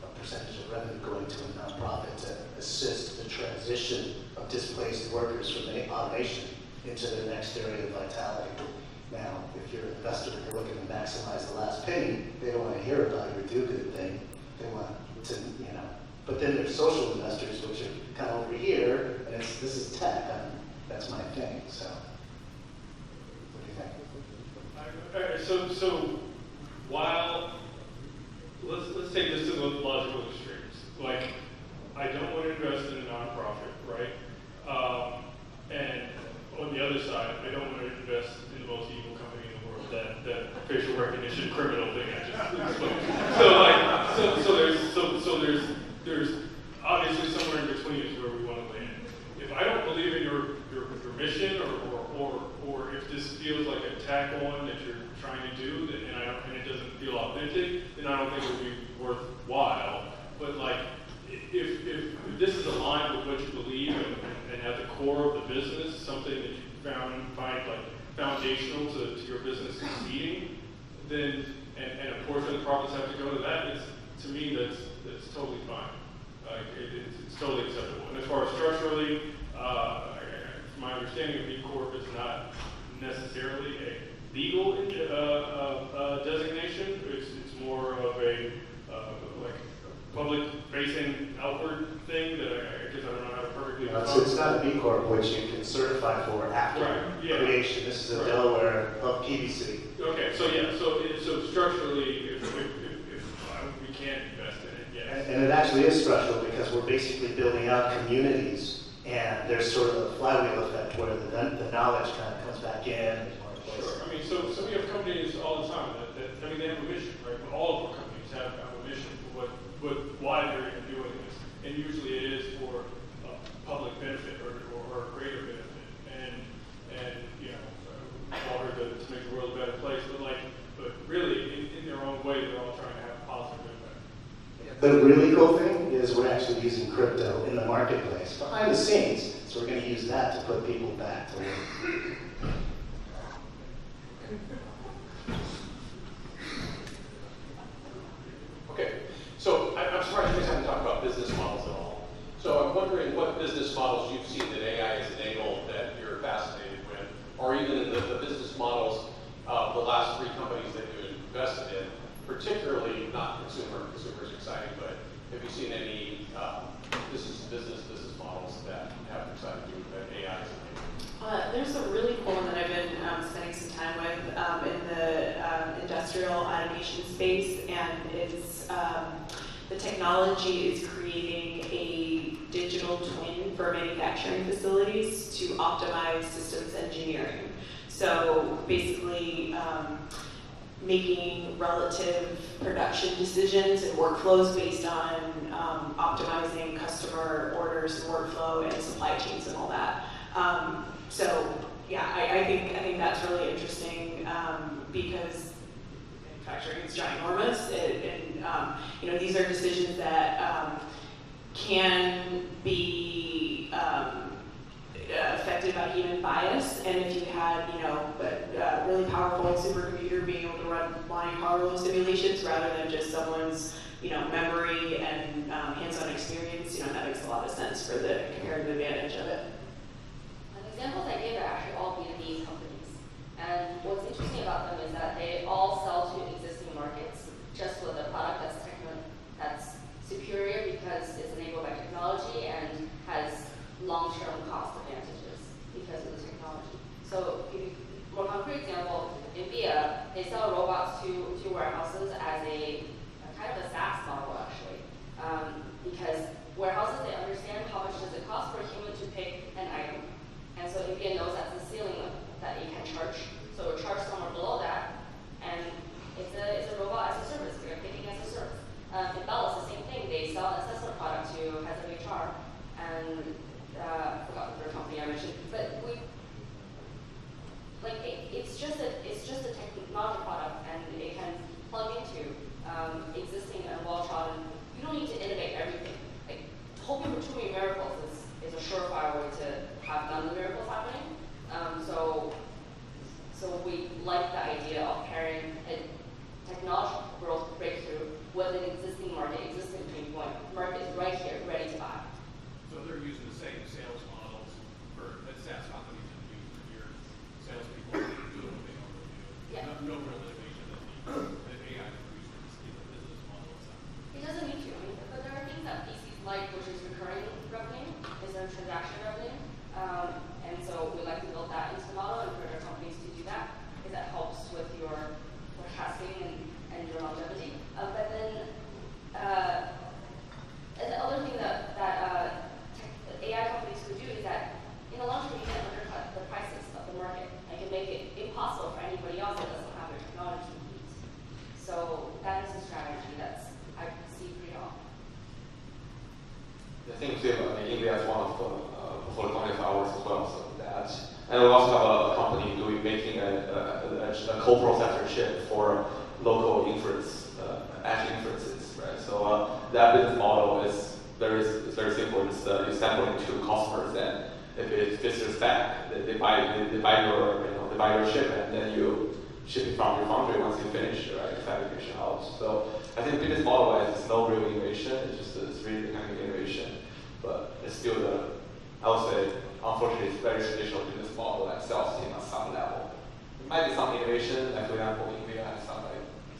a percentage of revenue going to a nonprofit to assist the transition of displaced workers from automation into the next area of vitality. Now, if you're an investor and you're looking to maximize the last penny, they don't want to hear about your do-good thing. They want to, But then there's social investors, which are kind of over here, and this is tech. That's my thing. So, what do you think? So while let's take this to the logical extremes. Like, I don't want to invest in a nonprofit, right? And on the other side, I don't want to invest in the most evil company in the world, that facial recognition criminal thing I just explained. So there's obviously somewhere in between is where we want to land. If I don't believe in your mission, or if this feels like a tack on that you're trying to do, and it doesn't feel authentic, then I don't think it would be worthwhile. But like, if this is aligned with what you believe and at the core of the business, something that you find like foundational to your business succeeding, then and a portion of the profits have to go to that, to me that's totally fine. It's totally acceptable. And as far as structurally, my understanding of B Corp is not necessarily a legal designation. It's more of a like public-facing outward thing that I guess I don't know how to perfectly define. It's not a B Corp, which you can certify for after creation. This is a Delaware of PBC. Okay, so yeah, so structurally, if we can't invest in it, yes. And it actually is structural because we're basically building out communities, and there's sort of a flywheel effect where the knowledge kind of comes back in. Sure. I mean, so we have companies all the time that they have a mission, right? But all of our companies have a mission for why they're even doing this, and usually it is for public benefit or greater benefit, and you know, all her to make the world a better place. But really, in their own way, they're all trying to have a positive impact. The really cool thing is we're actually using crypto in the marketplace behind the scenes, so we're going to use that to put people back to work. Okay, so I'm surprised you guys haven't talked about business models at all. So I'm wondering what business models you've seen that AI has enabled that you're fascinated with, or even in the business models of the last 3 companies that you invested in, particularly not consumer's exciting, but have you seen any business models that have excited you that AI has enabled? There's a really cool one that I've been spending some time with in the industrial automation space, and it's the technology is creating a digital twin for manufacturing facilities to optimize systems engineering. So basically, making relative production decisions and workflows based on optimizing customer orders and workflow and supply chains and all that. So yeah, I think that's really interesting because manufacturing is ginormous, and you know, these are decisions that can be affected by human bias, and if you had, you know, a really powerful supercomputer being able to run Monte Carlo simulations rather than just someone's, you know, memory and hands-on experience, you know, that makes a lot of sense for the comparative advantage of it. The examples I gave are actually all B2B companies, and what's interesting about them is that they all sell to existing markets just with a product that's superior because it's enabled by technology and has long-term cost advantages because of the technology. So, more concrete example, in VIA, they sell robots to warehouses as a kind of a SaaS model actually, because warehouses, they understand how much does it cost for a human to pick an item, and so VIA knows that's the ceiling that you can charge. So we'll charge somewhere below that, and it's a robot as a service. We're picking as a service. In Bell, it's the same thing. They sell an assessment product to heads of HR, and I forgot the company I mentioned, but it's just a technology product, and it can plug into existing and well-trodden. You don't need to innovate everything. Like, hoping for too many miracles is a surefire way to have none of the miracles happening. So we like the idea of pairing a technology growth breakthrough with an existing market, existing pain point. Market is right here, ready to buy. So they're using the same sales models that SaaS companies have used for years. Salespeople do what they normally do. Yeah. No real innovation that AI can produce in the business model itself. It doesn't need to. I mean, but there are things that VCs like, which is recurring revenue, is their transaction revenue. And so we like to build that into the model and encourage our companies to do that, because that helps with your forecasting and your longevity. But then the other thing that AI companies could do is that in the long term you can undercut the prices of the market and can make it impossible for anybody else that doesn't have their technology co-processor chip for local inference, edge inferences, right? So that business model is very simple. It's sampling to customers, and if it fits their spec, they buy your chip, and then you ship it from your foundry once you finish fabrication out. So I think business model-wise, it's no real innovation. It's really mechanical innovation, but it's still I would say, unfortunately, it's very traditional business model, like sales team at some level. There might be some innovation, like for example, NVIDIA has some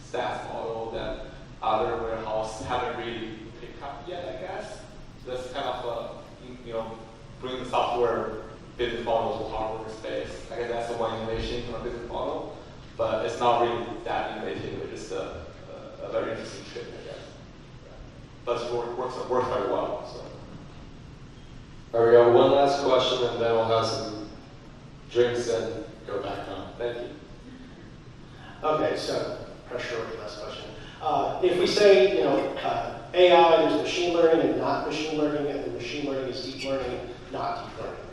SaaS model that other warehouses haven't really picked up yet, I guess. That's kind of bring the software business model to hardware space. I guess that's the one innovation from a business model, but it's not really that innovative. It's just a very interesting trip, I guess. But it works very well. So. All right, we got one last question, and then we'll have some drinks and go back on. Thank you. Okay, so pressure with the last question. If we say, AI, there's machine learning and not machine learning, and the machine learning is deep learning, not deep learning.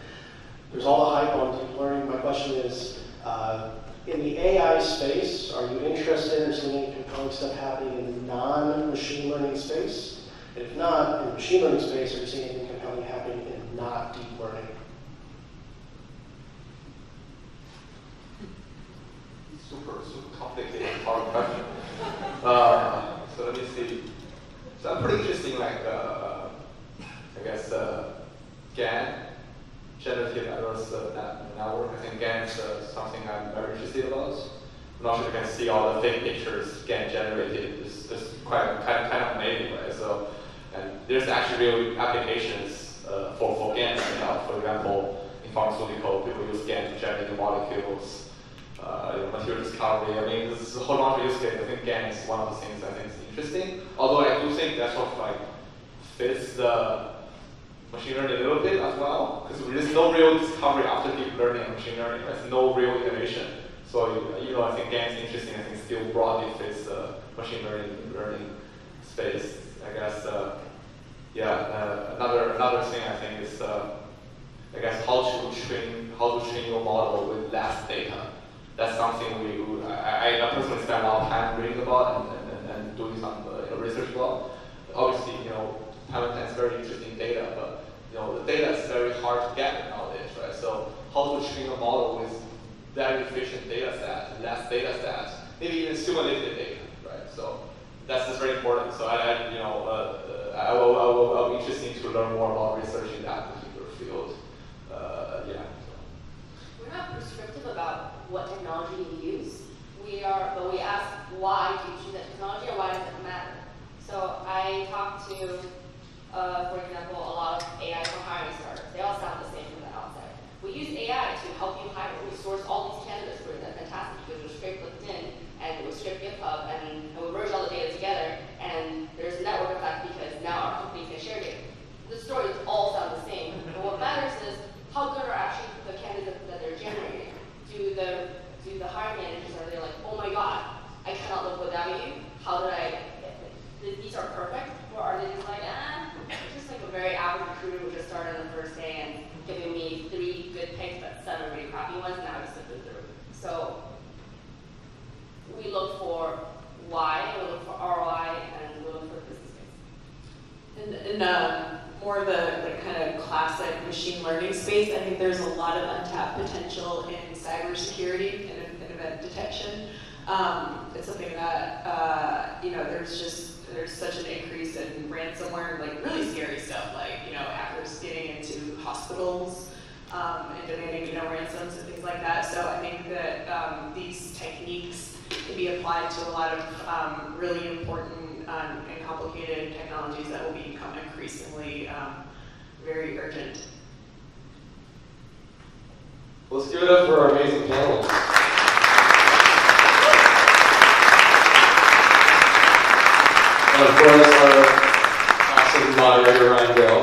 There's all the hype on deep learning. My question is, in the AI space, are you interested or seeing any compelling stuff happening in the non-machine learning space? And if not, in the machine learning space, are you seeing anything compelling happening in not deep learning? Super complicated, hard question. So let me see. So I'm pretty interesting, I guess, GAN, generative adverse network. I think GAN is something I'm very interested about. I'm not sure if you can see all the fake pictures GAN generated. It's quite kind of amazing, right? So, and there's actually real applications for GAN right now. For example, in pharmaceutical, people use GAN to generate the molecules. Material discovery. I mean, there's a whole bunch of use cases. I think GAN is one of the things I think is interesting. Although I do think that sort of fits the machine learning a little bit as well, because there's no real discovery after deep learning and machine learning. There's no real innovation. So I think GAN is interesting. I think still broadly fits the machine learning space. I guess another thing I think is I guess how to train your model with less data. That's something I personally spend a lot of time reading about and doing some research about. Obviously, TenOneTen is very interesting data, but the data is very hard to get nowadays, right? So how to train a model with very efficient data set, less data set, maybe even simulated data, right? So that's just very important. So I'll be interested to learn more about researching that particular field. We're not prescriptive about what technology you use. But we ask, why do you choose that technology, or why does it matter? So I talked to, for example, a lot of AI for hiring startups. They all sound the same from the outside. We use AI to help you hire. We source all these candidates for that fantastic because we're scrape LinkedIn and we scrape GitHub and we merge all the data together, and there's a network effect because now our companies can share data. The stories all sound the same. But what matters is how good are actually the candidates that they're generating. Do the hiring managers, are they like, oh my god, I cannot live without you? How did these are perfect? Or are they just like, just like a very average recruiter who just started on the first day and giving me 3 good picks but 7 really crappy ones, and I was sifted through. So we look for why, we look for ROI, and we look for business case. And more the kind of classic machine learning space, I think there's a lot of untapped potential in cybersecurity and event detection. It's something that there's such an increase in ransomware, really scary stuff, hackers getting into hospitals and demanding ransoms and things like that. So I think that these techniques can be applied to a lot of really important and complicated technologies that will become increasingly very urgent. Let's give it up for our amazing panelists. And of course, our awesome moderator, Gill.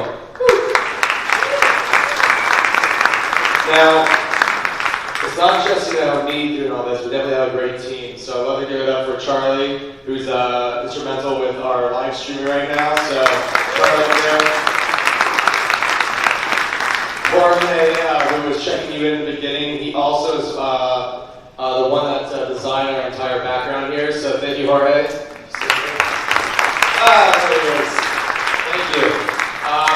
Now, it's not just me doing all this. We definitely have a great team. So I'd love to give it up for Charlie, who's instrumental with our live streaming right now. So Charlie there. Jorge, who was checking you in the beginning, he also is the one that designed so thank you, Jorge. There he is. Thank you.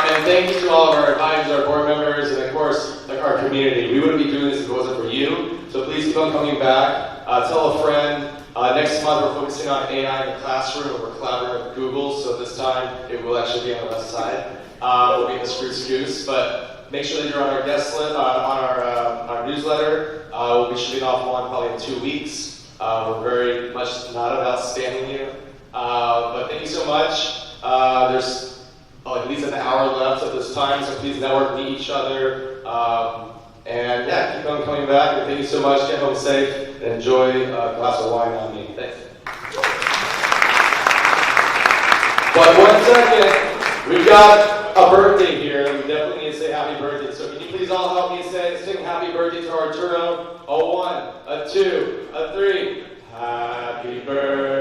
And thank you to all of our advisors, our board members, and of course, like our community. We wouldn't be doing this if it wasn't for you. So please keep on coming back. Tell a friend. Next month, we're focusing on AI in the classroom, and we're collaborating with Google. So this time, it will actually be on the left side. We'll be in the Spruce Goose, but make sure that you're on our guest list, on our newsletter. We'll be shooting off one probably in 2 weeks. We're very much not about spamming you, but thank you so much. There's at least an hour left at this time, so please network, meet each other, and yeah, keep on coming back. And thank you so much. Get home safe and enjoy a glass of wine on me. Thanks. But 1 second, we've got a birthday here that we definitely need to say happy birthday. So can you please all help me sing happy birthday to Arturo? A 1, a 2, a 3. Happy birthday.